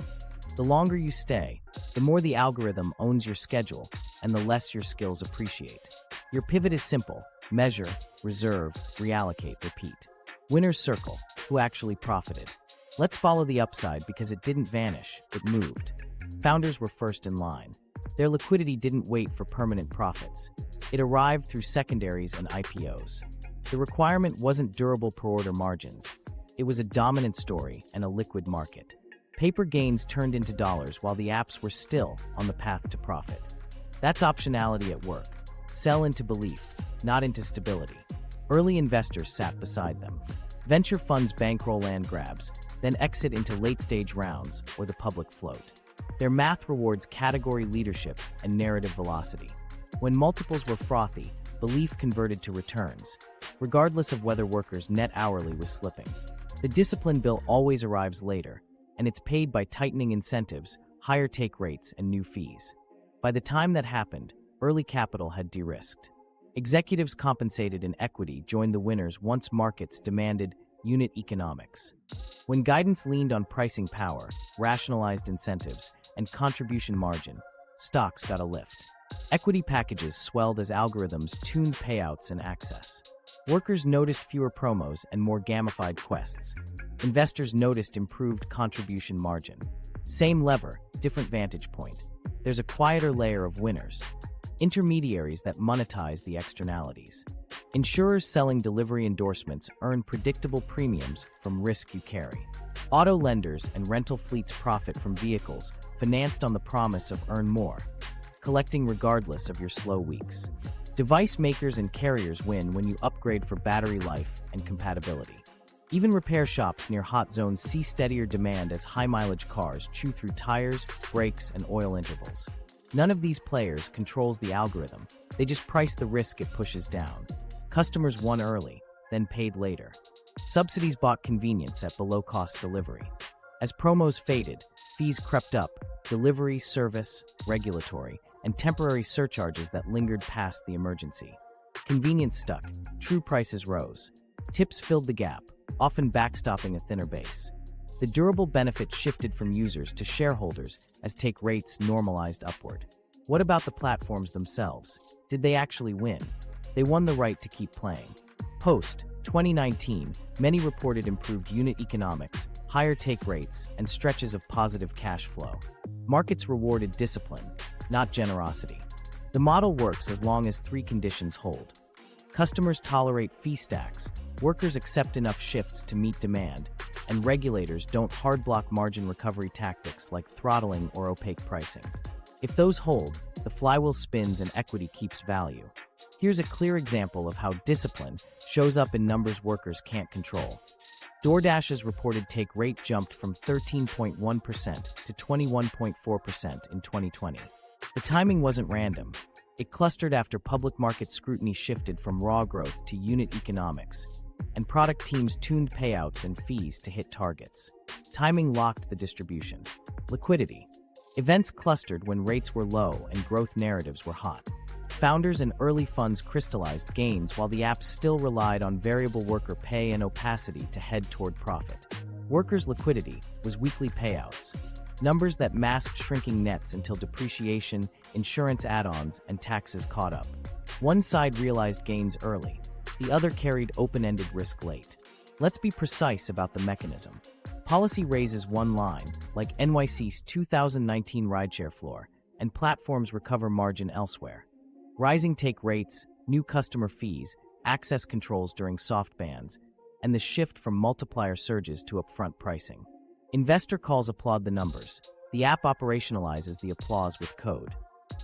The longer you stay, the more the algorithm owns your schedule and the less your skills appreciate. Your pivot is simple. Measure, reserve, reallocate, repeat. Winner's circle. Who actually profited? Let's follow the upside because it didn't vanish, it moved. Founders were first in line. Their liquidity didn't wait for permanent profits. It arrived through secondaries and IPOs. The requirement wasn't durable per-order margins. It was a dominant story and a liquid market. Paper gains turned into dollars while the apps were still on the path to profit. That's optionality at work. Sell into belief, not into stability. Early investors sat beside them. Venture funds bankroll land grabs, then exit into late-stage rounds or the public float. Their math rewards category leadership and narrative velocity. When multiples were frothy, belief converted to returns, regardless of whether workers' net hourly was slipping. The discipline bill always arrives later, and it's paid by tightening incentives, higher take rates, and new fees. By the time that happened, early capital had de-risked. Executives compensated in equity joined the winners once markets demanded unit economics. When guidance leaned on pricing power, rationalized incentives, and contribution margin, stocks got a lift. Equity packages swelled as algorithms tuned payouts and access. Workers noticed fewer promos and more gamified quests. Investors noticed improved contribution margin. Same lever, different vantage point. There's a quieter layer of winners. Intermediaries that monetize the externalities. Insurers selling delivery endorsements earn predictable premiums from risk you carry. Auto lenders and rental fleets profit from vehicles financed on the promise of earn more, collecting regardless of your slow weeks. Device makers and carriers win when you upgrade for battery life and compatibility. Even repair shops near hot zones see steadier demand as high-mileage cars chew through tires, brakes, and oil intervals. None of these players controls the algorithm. They just price the risk it pushes down. Customers won early, then paid later. Subsidies bought convenience at below-cost delivery. As promos faded, fees crept up, delivery, service, regulatory, and temporary surcharges that lingered past the emergency. Convenience stuck, true prices rose. Tips filled the gap, often backstopping a thinner base. The durable benefit shifted from users to shareholders as take rates normalized upward. What about the platforms themselves? Did they actually win? They won the right to keep playing. Post-2019, many reported improved unit economics, higher take rates, and stretches of positive cash flow. Markets rewarded discipline, not generosity. The model works as long as three conditions hold. Customers tolerate fee stacks, workers accept enough shifts to meet demand, and regulators don't hard-block margin recovery tactics like throttling or opaque pricing. If those hold, the flywheel spins and equity keeps value. Here's a clear example of how discipline shows up in numbers workers can't control. DoorDash's reported take rate jumped from 13.1% to 21.4% in 2020. The timing wasn't random. It clustered after public market scrutiny shifted from raw growth to unit economics, and product teams tuned payouts and fees to hit targets. Timing locked the distribution. Liquidity. Events clustered when rates were low and growth narratives were hot. Founders and early funds crystallized gains while the app still relied on variable worker pay and opacity to head toward profit. Workers' liquidity was weekly payouts, numbers that masked shrinking nets until depreciation, insurance add-ons, and taxes caught up. One side realized gains early, the other carried open-ended risk late. Let's be precise about the mechanism. Policy raises one line, like NYC's 2019 rideshare floor, and platforms recover margin elsewhere. Rising take rates, new customer fees, access controls during soft bans, and the shift from multiplier surges to upfront pricing. Investor calls applaud the numbers. The app operationalizes the applause with code.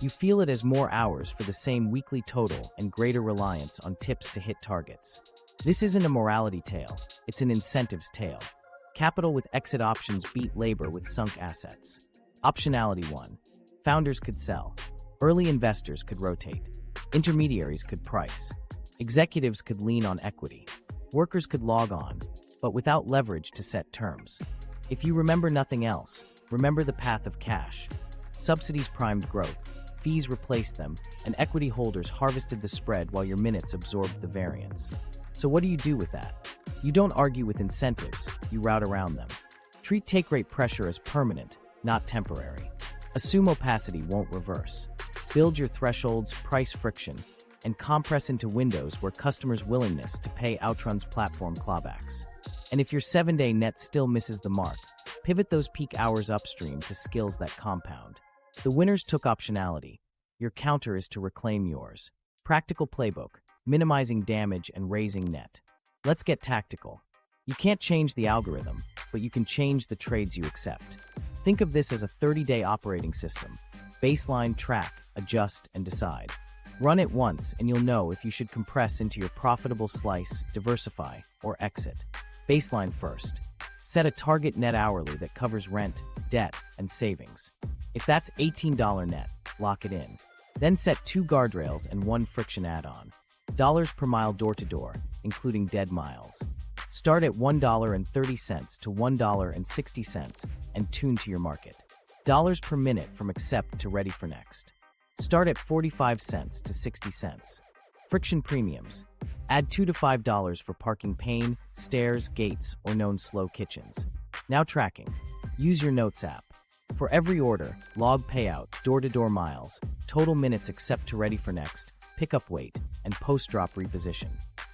You feel it as more hours for the same weekly total and greater reliance on tips to hit targets. This isn't a morality tale, it's an incentives tale. Capital with exit options beat labor with sunk assets. Optionality 1. Founders could sell. Early investors could rotate. Intermediaries could price. Executives could lean on equity. Workers could log on, but without leverage to set terms. If you remember nothing else, remember the path of cash. Subsidies primed growth, fees replaced them, and equity holders harvested the spread while your minutes absorbed the variance. So what do you do with that? You don't argue with incentives, you route around them. Treat take rate pressure as permanent, not temporary. Assume opacity won't reverse. Build your thresholds, price friction, and compress into windows where customers' willingness to pay outruns platform clawbacks. And if your 7-day net still misses the mark, pivot those peak hours upstream to skills that compound. The winners took optionality. Your counter is to reclaim yours. Practical playbook, minimizing damage and raising net. Let's get tactical. You can't change the algorithm, but you can change the trades you accept. Think of this as a 30-day operating system. Baseline, track, adjust, and decide. Run it once and you'll know if you should compress into your profitable slice, diversify, or exit. Baseline first. Set a target net hourly that covers rent, debt, and savings. If that's $18 net, lock it in. Then set 2 guardrails and 1 friction add-on. Dollars per mile door-to-door, including dead miles. Start at $1.30 to $1.60 and tune to your market. Dollars per minute from accept to ready for next. Start at 45 cents to 60 cents. Friction premiums. Add $2 to $5 for parking pane, stairs, gates, or known slow kitchens. Now tracking. Use your Notes app. For every order, log payout, door-to-door miles, total minutes accept to ready for next, pickup wait, and post-drop reposition.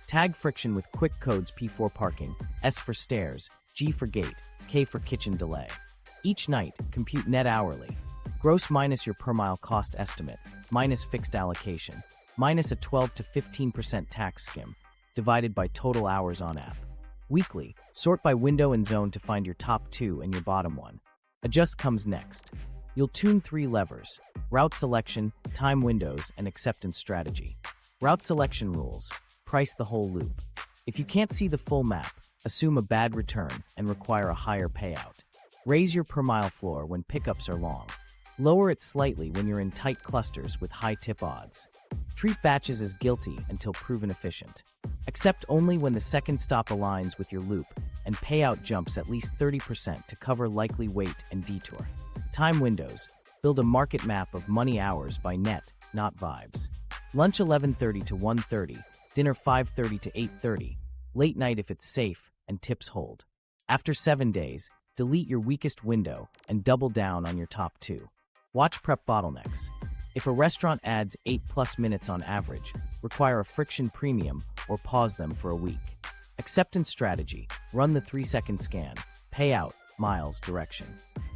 Tag friction with quick codes P for parking, S for stairs, G for gate, K for kitchen delay. Each night, compute net hourly. Gross minus your per mile cost estimate, minus fixed allocation, minus a 12 to 15% tax skim, divided by total hours on app. Weekly, sort by window and zone to find your top 2 and your bottom 1. Adjust comes next. You'll tune 3 levers: route selection, time windows, and acceptance strategy. Route selection rules: price the whole loop. If you can't see the full map, assume a bad return and require a higher payout. Raise your per mile floor when pickups are long. Lower it slightly when you're in tight clusters with high tip odds. Treat batches as guilty until proven efficient. Accept only when the second stop aligns with your loop and payout jumps at least 30% to cover likely wait and detour. Time windows. Build a market map of money hours by net, not vibes. Lunch 11:30 to 1:30, dinner 5:30 to 8:30, late night if it's safe, and tips hold. After 7 days, delete your weakest window and double down on your top 2. Watch prep bottlenecks. If a restaurant adds 8+ minutes on average, require a friction premium or pause them for a week. Acceptance strategy. Run the 3-second scan. Payout, miles, direction.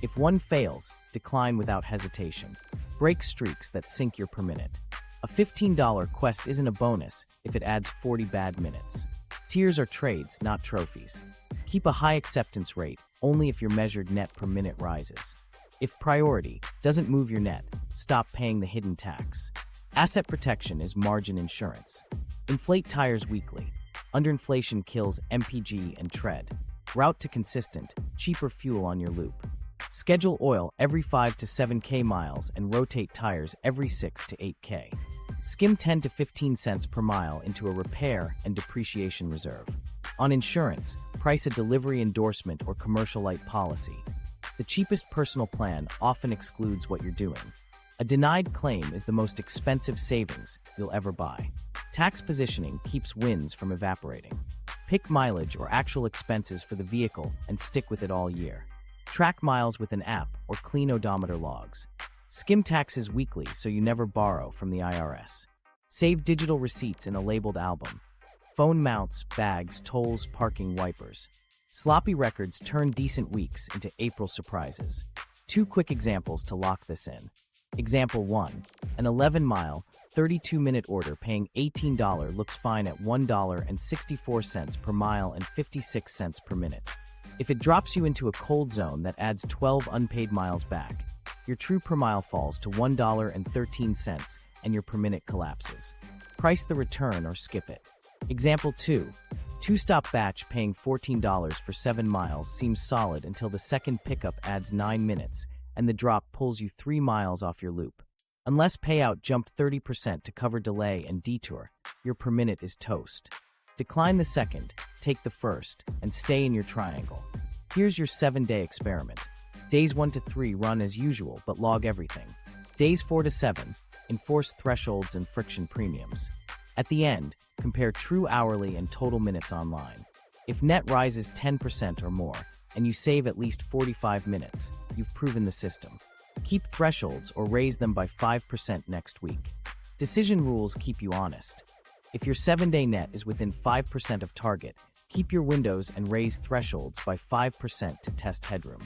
If one fails, decline without hesitation. Break streaks that sink your per minute. A $15 quest isn't a bonus if it adds 40 bad minutes. Tiers are trades, not trophies. Keep a high acceptance rate only if your measured net per minute rises. If priority doesn't move your net, stop paying the hidden tax. Asset protection is margin insurance. Inflate tires weekly. Underinflation kills MPG and tread. Route to consistent, cheaper fuel on your loop. Schedule oil every 5 to 7K miles and rotate tires every 6 to 8K. Skim 10 to 15 cents per mile into a repair and depreciation reserve. On insurance, price a delivery endorsement or commercial light policy. The cheapest personal plan often excludes what you're doing. A denied claim is the most expensive savings you'll ever buy. Tax positioning keeps wins from evaporating. Pick mileage or actual expenses for the vehicle and stick with it all year. Track miles with an app or clean odometer logs. Skim taxes weekly so you never borrow from the IRS. Save digital receipts in a labeled album. Phone mounts, bags, tolls, parking, wipers. Sloppy records turn decent weeks into April surprises. 2 quick examples to lock this in. Example 1. An 11-mile, 32-minute order paying $18 looks fine at $1.64 per mile and 56 cents per minute. If it drops you into a cold zone that adds 12 unpaid miles back, your true per mile falls to $1.13 and your per minute collapses. Price the return or skip it. Example 2. 2-stop batch paying $14 for 7 miles seems solid until the second pickup adds 9 minutes and the drop pulls you 3 miles off your loop. Unless payout jumped 30% to cover delay and detour, your per minute is toast. Decline the second, take the first, and stay in your triangle. Here's your 7-day experiment. Days 1 to 3 run as usual but log everything. Days 4 to 7, enforce thresholds and friction premiums. At the end, compare true hourly and total minutes online. If net rises 10% or more, and you save at least 45 minutes, you've proven the system. Keep thresholds or raise them by 5% next week. Decision rules keep you honest. If your 7-day net is within 5% of target, keep your windows and raise thresholds by 5% to test headroom.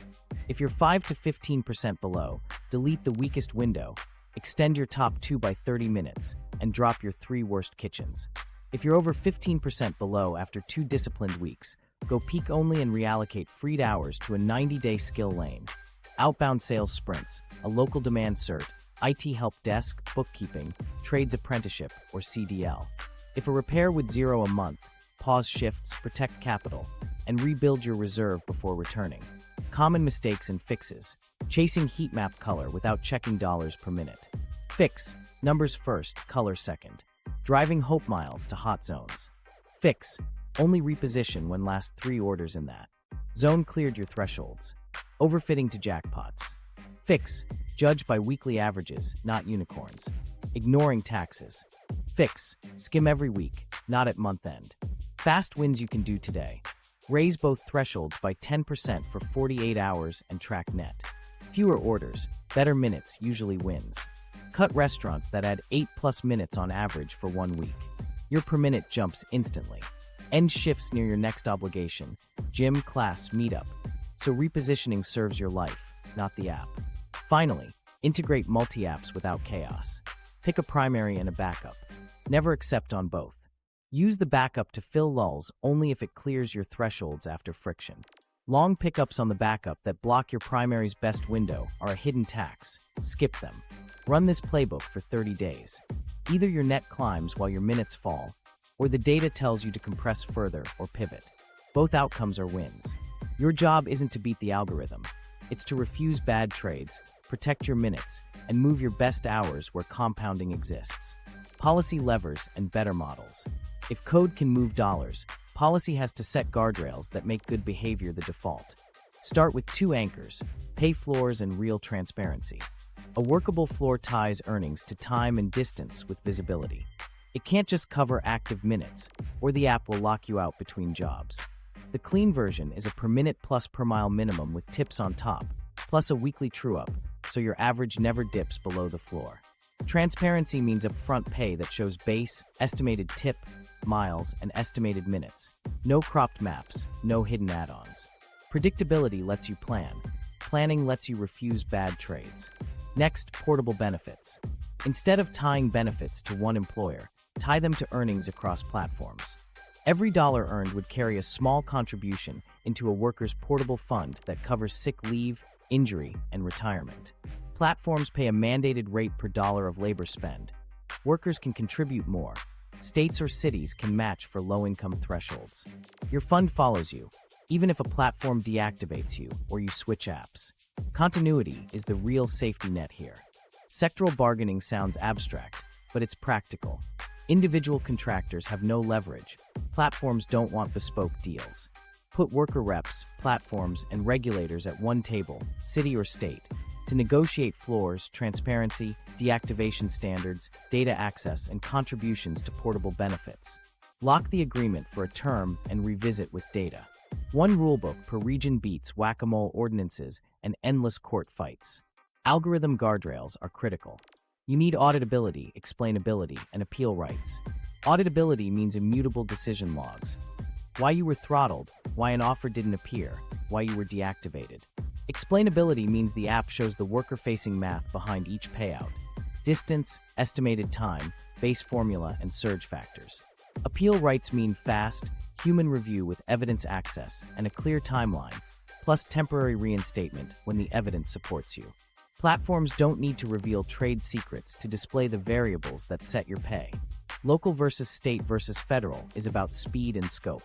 If you're 5 to 15% below, delete the weakest window, extend your top 2 by 30 minutes, and drop your 3 worst kitchens. If you're over 15% below after 2 disciplined weeks, go peak only and reallocate freed hours to a 90-day skill lane. Outbound sales sprints, a local demand cert, IT help desk, bookkeeping, trades apprenticeship, or CDL. If a repair would 0 a month, pause shifts, protect capital, and rebuild your reserve before returning. Common mistakes and fixes. Chasing heat map color without checking dollars per minute. Fix. Numbers first, color second. Driving hope miles to hot zones. Fix. Only reposition when last 3 orders in that. Zone cleared your thresholds. Overfitting to jackpots. Fix. Judge by weekly averages, not unicorns. Ignoring taxes. Fix. Skim every week, not at month end. Fast wins you can do today. Raise both thresholds by 10% for 48 hours and track net. Fewer orders, better minutes usually wins. Cut restaurants that add 8+ minutes on average for 1 week. Your per minute jumps instantly. End shifts near your next obligation, gym, class, meetup. So repositioning serves your life, not the app. Finally, integrate multi-apps without chaos. Pick a primary and a backup. Never accept on both. Use the backup to fill lulls only if it clears your thresholds after friction. Long pickups on the backup that block your primary's best window are a hidden tax. Skip them. Run this playbook for 30 days. Either your net climbs while your minutes fall, or the data tells you to compress further or pivot. Both outcomes are wins. Your job isn't to beat the algorithm. It's to refuse bad trades, protect your minutes, and move your best hours where compounding exists. Policy levers and better models. If code can move dollars, policy has to set guardrails that make good behavior the default. Start with 2 anchors, pay floors and real transparency. A workable floor ties earnings to time and distance with visibility. It can't just cover active minutes, or the app will lock you out between jobs. The clean version is a per minute plus per mile minimum with tips on top, plus a weekly true-up, so your average never dips below the floor. Transparency means upfront pay that shows base, estimated tip, miles, and estimated minutes. No cropped maps, no hidden add-ons. Predictability lets you plan. Planning lets you refuse bad trades. Next, portable benefits. Instead of tying benefits to one employer, tie them to earnings across platforms. Every dollar earned would carry a small contribution into a worker's portable fund that covers sick leave, injury, and retirement. Platforms pay a mandated rate per dollar of labor spend. Workers can contribute more. States or cities can match for low-income thresholds. Your fund follows you, even if a platform deactivates you or you switch apps. Continuity is the real safety net here. Sectoral bargaining sounds abstract, but it's practical. Individual contractors have no leverage. Platforms don't want bespoke deals. Put worker reps, platforms, and regulators at one table, city or state, to negotiate floors, transparency, deactivation standards, data access, and contributions to portable benefits. Lock the agreement for a term and revisit with data. One rulebook per region beats whack-a-mole ordinances and endless court fights. Algorithm guardrails are critical. You need auditability, explainability, and appeal rights. Auditability means immutable decision logs. Why you were throttled, why an offer didn't appear, why you were deactivated. Explainability means the app shows the worker-facing math behind each payout. Distance, estimated time, base formula, and surge factors. Appeal rights mean fast, human review with evidence access and a clear timeline, plus temporary reinstatement when the evidence supports you. Platforms don't need to reveal trade secrets to display the variables that set your pay. Local versus state versus federal is about speed and scope.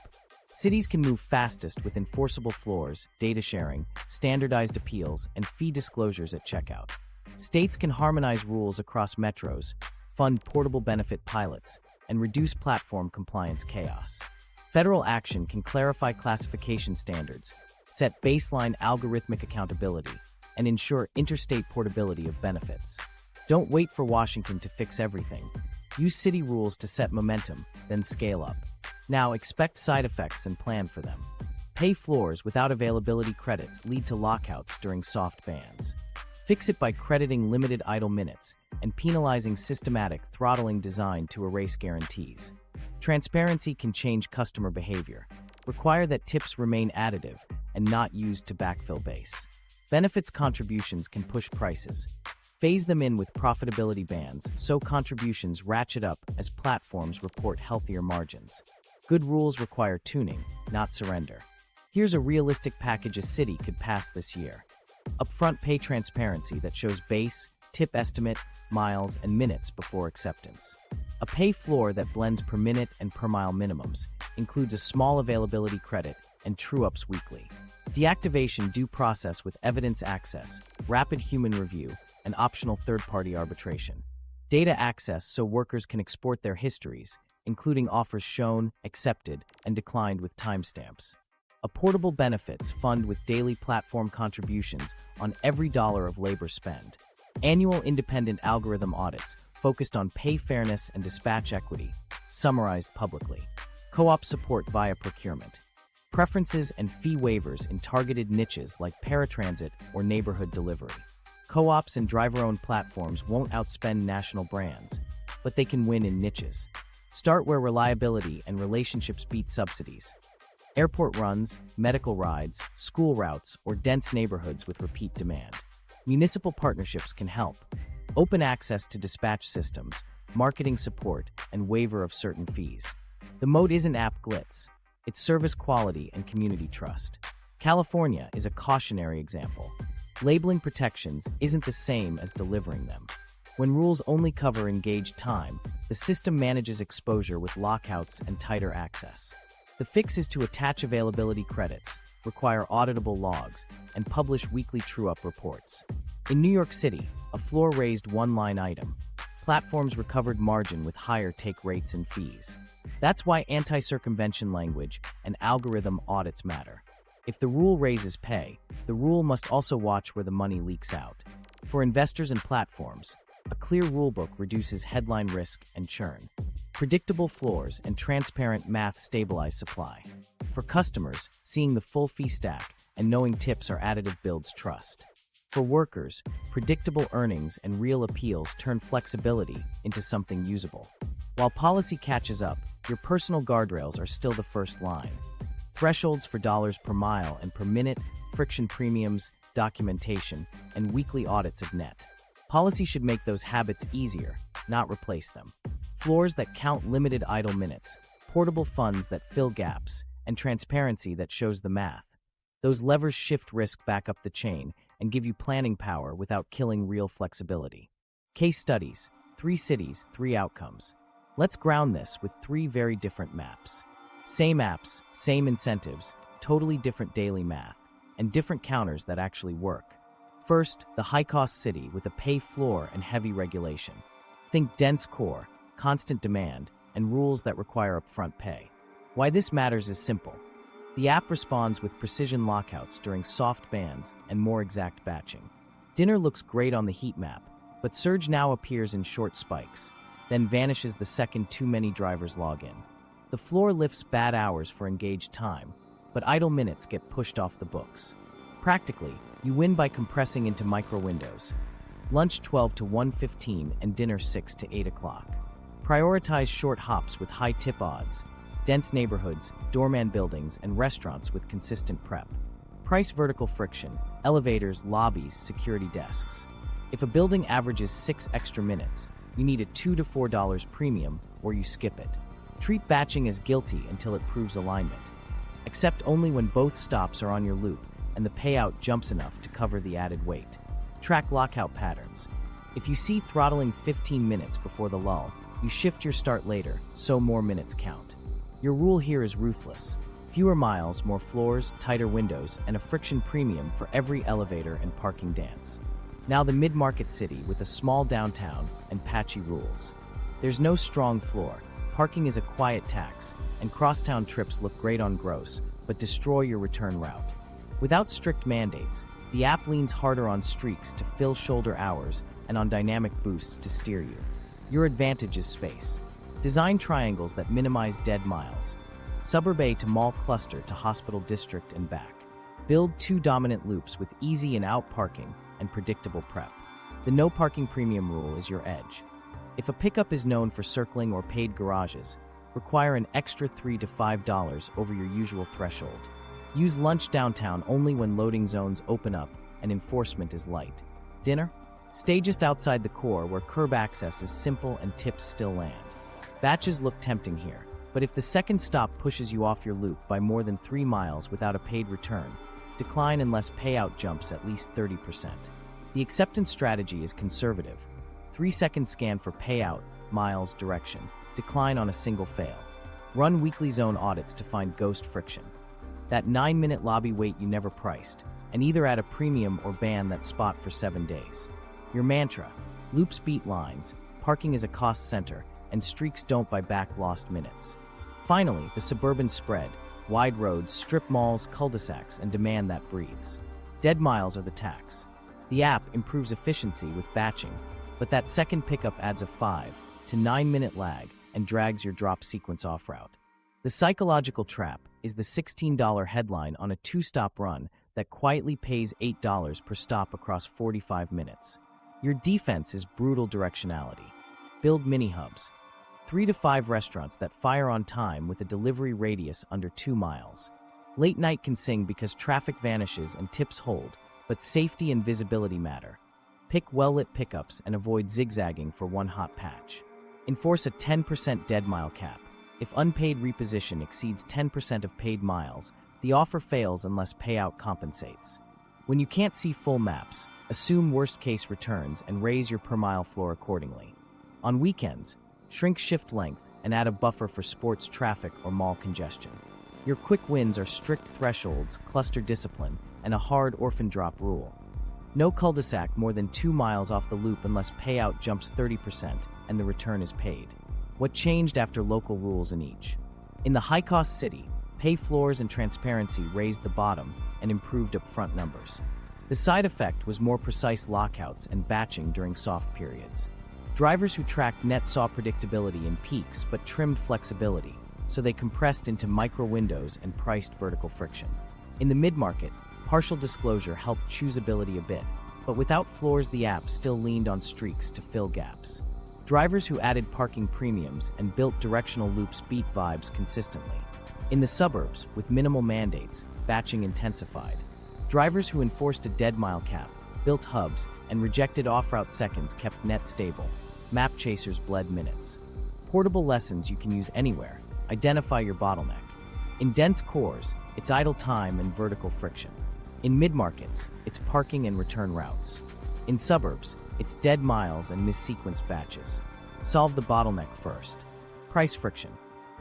Cities can move fastest with enforceable floors, data sharing, standardized appeals, and fee disclosures at checkout. States can harmonize rules across metros, fund portable benefit pilots, and reduce platform compliance chaos. Federal action can clarify classification standards, set baseline algorithmic accountability, and ensure interstate portability of benefits. Don't wait for Washington to fix everything. Use city rules to set momentum, then scale up. Now expect side effects and plan for them. Pay floors without availability credits lead to lockouts during soft bans. Fix it by crediting limited idle minutes and penalizing systematic throttling designed to erase guarantees. Transparency can change customer behavior. Require that tips remain additive and not used to backfill base. Benefits contributions can push prices. Phase them in with profitability bands so contributions ratchet up as platforms report healthier margins. Good rules require tuning, not surrender. Here's a realistic package a city could pass this year. Upfront pay transparency that shows base, tip estimate, miles, and minutes before acceptance. A pay floor that blends per minute and per mile minimums, includes a small availability credit, and true-ups weekly. Deactivation due process with evidence access, rapid human review, and optional third-party arbitration. Data access so workers can export their histories, including offers shown, accepted, and declined with timestamps. A portable benefits fund with daily platform contributions on every dollar of labor spend. Annual independent algorithm audits focused on pay fairness and dispatch equity, summarized publicly. Co-op support via procurement. Preferences and fee waivers in targeted niches like paratransit or neighborhood delivery. Co-ops and driver-owned platforms won't outspend national brands, but they can win in niches. Start where reliability and relationships beat subsidies. Airport runs, medical rides, school routes, or dense neighborhoods with repeat demand. Municipal partnerships can help. Open access to dispatch systems, marketing support, and waiver of certain fees. The moat isn't app glitz. It's service quality and community trust. California is a cautionary example. Labeling protections isn't the same as delivering them. When rules only cover engaged time, the system manages exposure with lockouts and tighter access. The fix is to attach availability credits, require auditable logs, and publish weekly true-up reports. In New York City, a floor raised one-line item. Platforms recovered margin with higher take rates and fees. That's why anti-circumvention language and algorithm audits matter. If the rule raises pay, the rule must also watch where the money leaks out. For investors and platforms, a clear rulebook reduces headline risk and churn. Predictable floors and transparent math stabilize supply. For customers, seeing the full fee stack and knowing tips are additive builds trust. For workers, predictable earnings and real appeals turn flexibility into something usable. While policy catches up, your personal guardrails are still the first line. Thresholds for dollars per mile and per minute, friction premiums, documentation, and weekly audits of net. Policy should make those habits easier, not replace them. Floors that count limited idle minutes, portable funds that fill gaps, and transparency that shows the math. Those levers shift risk back up the chain and give you planning power without killing real flexibility. Case studies, 3 cities, 3 outcomes. Let's ground this with 3 very different maps. Same apps, same incentives, totally different daily math, and different counters that actually work. First, the high-cost city with a pay floor and heavy regulation. Think dense core, constant demand, and rules that require upfront pay. Why this matters is simple. The app responds with precision lockouts during soft bands and more exact batching. Dinner looks great on the heat map, but surge now appears in short spikes, then vanishes the second too many drivers log in. The floor lifts bad hours for engaged time, but idle minutes get pushed off the books. Practically, you win by compressing into micro windows. Lunch 12 to 1:15 and dinner 6 to 8 o'clock. Prioritize short hops with high tip odds, dense neighborhoods, doorman buildings, and restaurants with consistent prep. Price vertical friction, elevators, lobbies, security desks. If a building averages 6 extra minutes, you need a $2 to $4 premium or you skip it. Treat batching as guilty until it proves alignment. Accept only when both stops are on your loop and the payout jumps enough to cover the added weight. Track lockout patterns. If you see throttling 15 minutes before the lull, you shift your start later, so more minutes count. Your rule here is ruthless. Fewer miles, more floors, tighter windows, and a friction premium for every elevator and parking dance. Now the mid-market city with a small downtown and patchy rules. There's no strong floor. Parking is a quiet tax, and crosstown trips look great on gross, but destroy your return route. Without strict mandates, the app leans harder on streaks to fill shoulder hours and on dynamic boosts to steer you. Your advantage is space. Design triangles that minimize dead miles. Suburb A to mall cluster to hospital district and back. Build 2 dominant loops with easy and out parking and predictable prep. The no parking premium rule is your edge. If a pickup is known for circling or paid garages, require an extra $3 to $5 over your usual threshold. Use lunch downtown only when loading zones open up and enforcement is light. Dinner? Stay just outside the core where curb access is simple and tips still land. Batches look tempting here, but if the second stop pushes you off your loop by more than 3 miles without a paid return, decline unless payout jumps at least 30%. The acceptance strategy is conservative. 3-second scan for payout, miles, direction. Decline on a single fail. Run weekly zone audits to find ghost friction. That 9-minute lobby wait you never priced, and either add a premium or ban that spot for 7 days. Your mantra: loops beat lines, parking is a cost center, and streaks don't buy back lost minutes. Finally, the suburban spread: wide roads, strip malls, cul-de-sacs, and demand that breathes. Dead miles are the tax. The app improves efficiency with batching, but that second pickup adds a 5 to 9-minute lag and drags your drop sequence off route. The psychological trap is the $16 headline on a 2-stop run that quietly pays $8 per stop across 45 minutes. Your defense is brutal directionality. Build mini-hubs. 3 to 5 restaurants that fire on time with a delivery radius under 2 miles. Late night can sing because traffic vanishes and tips hold, but safety and visibility matter. Pick well-lit pickups and avoid zigzagging for one hot patch. Enforce a 10% dead mile cap. If unpaid reposition exceeds 10% of paid miles, the offer fails unless payout compensates. When you can't see full maps, assume worst-case returns and raise your per-mile floor accordingly. On weekends, shrink shift length and add a buffer for sports traffic or mall congestion. Your quick wins are strict thresholds, cluster discipline, and a hard orphan drop rule. No cul-de-sac more than 2 miles off the loop unless payout jumps 30% and the return is paid. What changed after local rules in each? In the high-cost city, pay floors and transparency raised the bottom and improved upfront numbers. The side effect was more precise lockouts and batching during soft periods. Drivers who tracked net saw predictability in peaks but trimmed flexibility, so they compressed into micro windows and priced vertical friction. In the mid-market, partial disclosure helped choosability a bit, but without floors the app still leaned on streaks to fill gaps. Drivers who added parking premiums and built directional loops beat vibes consistently. In the suburbs, with minimal mandates, batching intensified. Drivers who enforced a dead mile cap, built hubs, and rejected off-route seconds kept net stable. Map chasers bled minutes. Portable lessons you can use anywhere. Identify your bottleneck. In dense cores, it's idle time and vertical friction. In mid-markets, it's parking and return routes. In suburbs, it's dead miles and missequenced batches. Solve the bottleneck first. Price friction.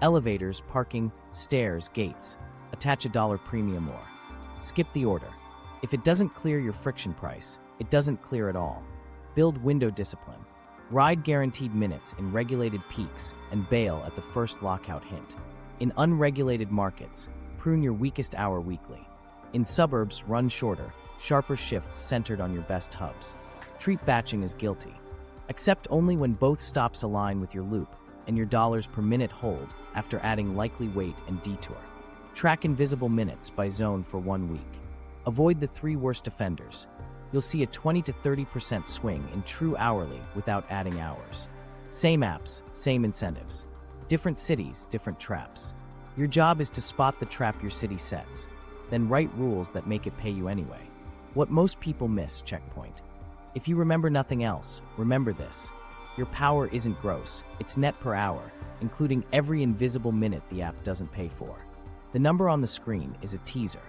Elevators, parking, stairs, gates. Attach $1 premium or skip the order. If it doesn't clear your friction price, it doesn't clear at all. Build window discipline. Ride guaranteed minutes in regulated peaks and bail at the first lockout hint. In unregulated markets, prune your weakest hour weekly. In suburbs, run shorter, sharper shifts centered on your best hubs. Treat batching as guilty. Accept only when both stops align with your loop and your dollars per minute hold after adding likely wait and detour. Track invisible minutes by zone for 1 week. Avoid the 3 worst offenders. You'll see a 20 to 30% swing in true hourly without adding hours. Same apps, same incentives. Different cities, different traps. Your job is to spot the trap your city sets, then write rules that make it pay you anyway. What most people miss, checkpoint. If you remember nothing else, remember this. Your power isn't gross, it's net per hour, including every invisible minute the app doesn't pay for. The number on the screen is a teaser.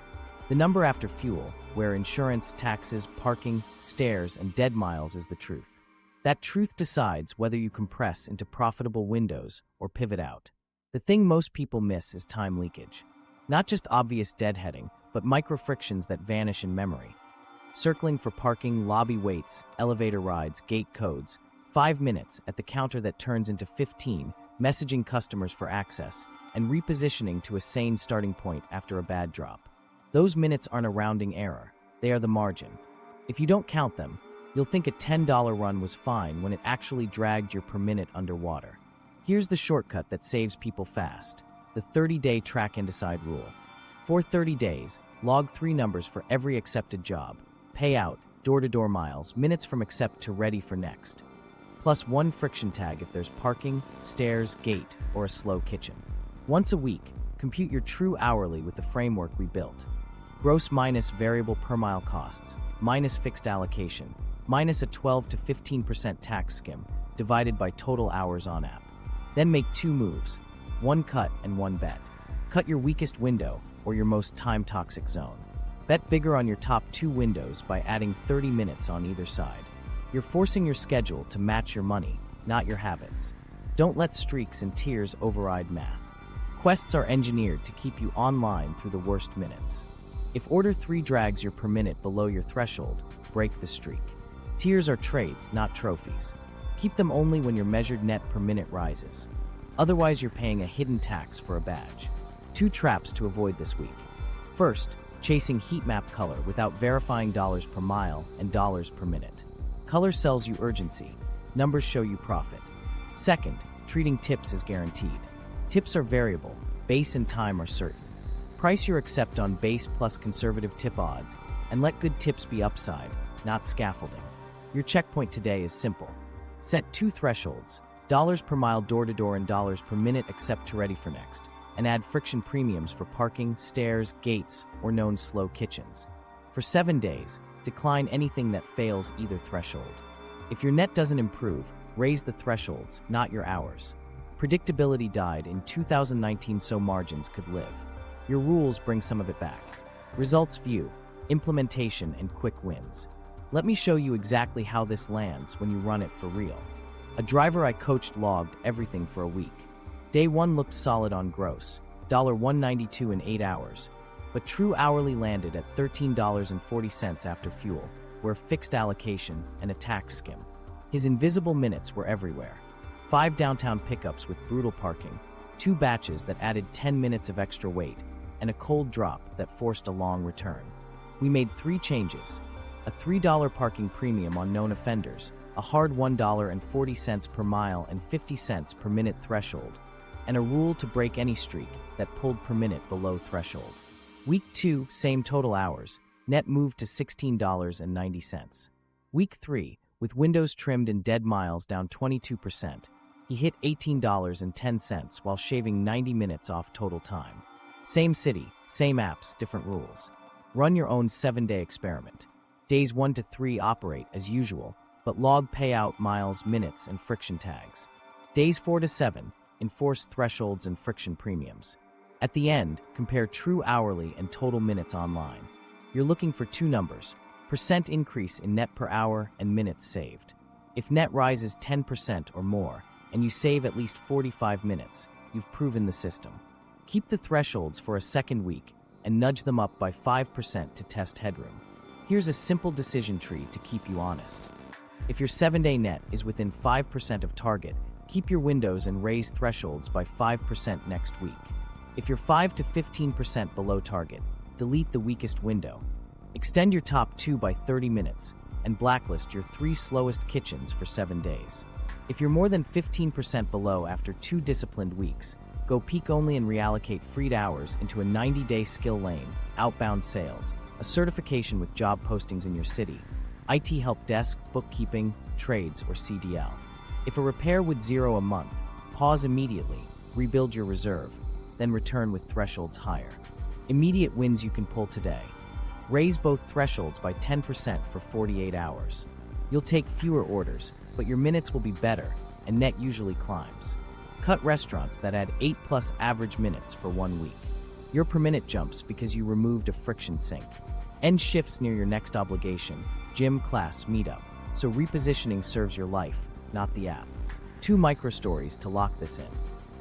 The number after fuel, where insurance, taxes, parking, stairs, and dead miles is the truth. That truth decides whether you compress into profitable windows or pivot out. The thing most people miss is time leakage. Not just obvious deadheading, but micro-frictions that vanish in memory. Circling for parking, lobby waits, elevator rides, gate codes, 5 minutes at the counter that turns into 15, messaging customers for access, and repositioning to a sane starting point after a bad drop. Those minutes aren't a rounding error, they are the margin. If you don't count them, you'll think a $10 run was fine when it actually dragged your per minute underwater. Here's the shortcut that saves people fast, the 30-day track and decide rule. For 30 days, log 3 numbers for every accepted job, payout, door-to-door miles, minutes from accept to ready for next. Plus 1 friction tag if there's parking, stairs, gate, or a slow kitchen. Once a week, compute your true hourly with the framework we built. Gross minus variable per mile costs, minus fixed allocation, minus a 12 to 15% tax skim, divided by total hours on app. Then make 2 moves, 1 cut and 1 bet. Cut your weakest window or your most time-toxic zone. Bet bigger on your top 2 windows by adding 30 minutes on either side. You're forcing your schedule to match your money, not your habits. Don't let streaks and tiers override math. Quests are engineered to keep you online through the worst minutes. If order 3 drags your per minute below your threshold, break the streak. Tiers are trades, not trophies. Keep them only when your measured net per minute rises. Otherwise, you're paying a hidden tax for a badge. 2 traps to avoid this week. First, chasing heat map color without verifying dollars per mile and dollars per minute. Color sells you urgency. Numbers show you profit. Second, treating tips as guaranteed. Tips are variable. Base and time are certain. Price your accept on base plus conservative tip odds, and let good tips be upside, not scaffolding. Your checkpoint today is simple. Set 2 thresholds, dollars per mile door-to-door and dollars per minute accept to ready for next, and add friction premiums for parking, stairs, gates, or known slow kitchens. For 7 days, decline anything that fails either threshold. If your net doesn't improve, raise the thresholds, not your hours. Predictability died in 2019 so margins could live. Your rules bring some of it back. Results view, implementation, and quick wins. Let me show you exactly how this lands when you run it for real. A driver I coached logged everything for a week. Day 1 looked solid on gross, $192 in 8 hours. But true hourly landed at $13.40 after fuel, where fixed allocation and a tax skim. His invisible minutes were everywhere. 5 downtown pickups with brutal parking, 2 batches that added 10 minutes of extra wait, and a cold drop that forced a long return. We made 3 changes. a $3 parking premium on known offenders, a hard $1.40 per mile and 50 cents per minute threshold, and a rule to break any streak that pulled per minute below threshold. Week 2, same total hours, net moved to $16.90. Week 3, with windows trimmed and dead miles down 22%, he hit $18.10 while shaving 90 minutes off total time. Same city, same apps, different rules. Run your own 7-day experiment. Days 1 to 3 operate as usual, but log payout, miles, minutes, and friction tags. Days 4 to 7, enforce thresholds and friction premiums. At the end, compare true hourly and total minutes online. You're looking for 2 numbers, % increase in net per hour and minutes saved. If net rises 10% or more, and you save at least 45 minutes, you've proven the system. Keep the thresholds for a second week and nudge them up by 5% to test headroom. Here's a simple decision tree to keep you honest. If your 7-day net is within 5% of target, keep your windows and raise thresholds by 5% next week. If you're 5 to 15% below target, delete the weakest window. Extend your top 2 by 30 minutes and blacklist your 3 slowest kitchens for 7 days. If you're more than 15% below after 2 disciplined weeks, go peak only and reallocate freed hours into a 90-day skill lane, outbound sales, a certification with job postings in your city, IT help desk, bookkeeping, trades, or CDL. If a repair would 0 a month, pause immediately, rebuild your reserve, then return with thresholds higher. Immediate wins you can pull today. Raise both thresholds by 10% for 48 hours. You'll take fewer orders, but your minutes will be better, and net usually climbs. Cut restaurants that add 8+ average minutes for 1 week. Your per minute jumps because you removed a friction sink. End shifts near your next obligation, gym, class, meetup, so repositioning serves your life, not the app. 2 micro stories to lock this in.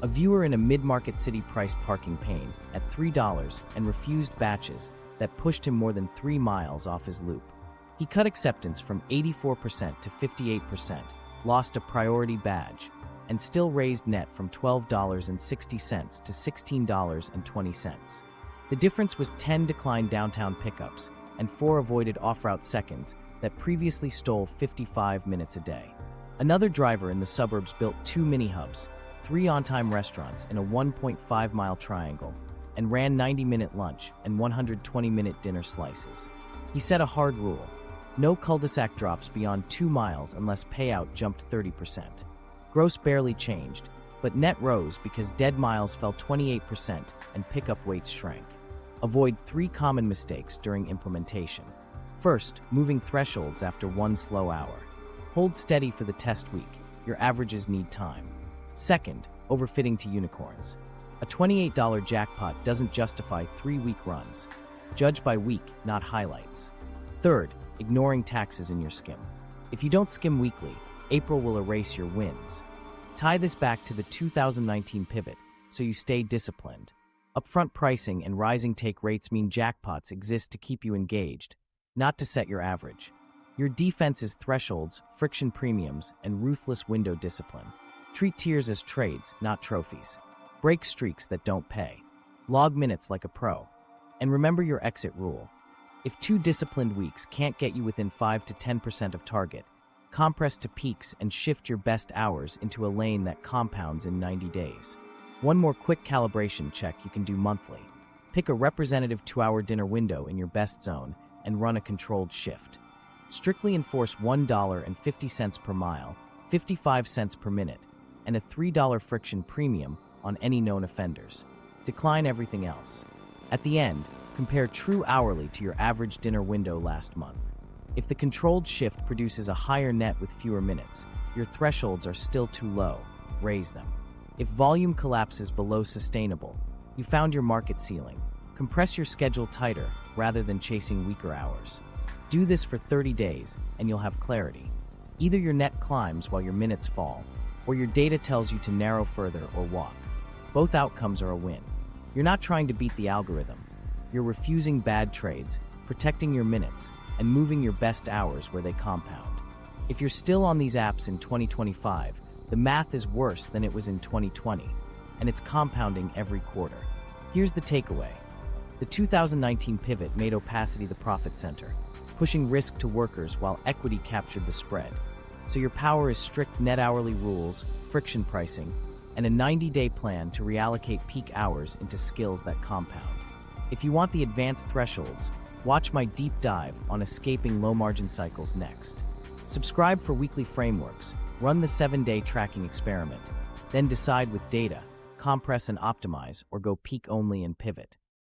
A viewer in a mid-market city priced parking pain at $3 and refused batches that pushed him more than 3 miles off his loop. He cut acceptance from 84% to 58%, lost a priority badge, and still raised net from $12.60 to $16.20. The difference was 10 declined downtown pickups and 4 avoided off-route seconds that previously stole 55 minutes a day. Another driver in the suburbs built 2 mini-hubs, 3 on-time restaurants in a 1.5-mile triangle, and ran 90-minute lunch and 120-minute dinner slices. He set a hard rule. No cul-de-sac drops beyond 2 miles unless payout jumped 30%. Gross barely changed, but net rose because dead miles fell 28% and pickup weights shrank. Avoid 3 common mistakes during implementation. First, moving thresholds after 1 slow hour. Hold steady for the test week. Your averages need time. Second, overfitting to unicorns. A $28 jackpot doesn't justify 3-week runs. Judge by week, not highlights. Third, ignoring taxes in your skim. If you don't skim weekly, April will erase your wins. Tie this back to the 2019 pivot, so you stay disciplined. Upfront pricing and rising take rates mean jackpots exist to keep you engaged, not to set your average. Your defense is thresholds, friction premiums, and ruthless window discipline. Treat tiers as trades, not trophies. Break streaks that don't pay. Log minutes like a pro. And remember your exit rule. If 2 disciplined weeks can't get you within 5 to 10% of target, compress to peaks and shift your best hours into a lane that compounds in 90 days. One more quick calibration check you can do monthly. Pick a representative 2-hour dinner window in your best zone and run a controlled shift. Strictly enforce $1.50 per mile, 55 cents per minute, and a $3 friction premium on any known offenders. Decline everything else. At the end, compare true hourly to your average dinner window last month. If the controlled shift produces a higher net with fewer minutes, your thresholds are still too low, raise them. If volume collapses below sustainable, you found your market ceiling. Compress your schedule tighter rather than chasing weaker hours. Do this for 30 days and you'll have clarity. Either your net climbs while your minutes fall, or your data tells you to narrow further or walk. Both outcomes are a win. You're not trying to beat the algorithm. You're refusing bad trades, protecting your minutes, and moving your best hours where they compound. If you're still on these apps in 2025, the math is worse than it was in 2020, and it's compounding every quarter. Here's the takeaway. The 2019 pivot made opacity the profit center. pushing risk to workers while equity captured the spread. So your power is strict net hourly rules, friction pricing, and a 90-day plan to reallocate peak hours into skills that compound. If you want the advanced thresholds, watch my deep dive on escaping low-margin cycles next. Subscribe for weekly frameworks, run the 7-day tracking experiment, then decide with data, compress and optimize, or go peak only and pivot.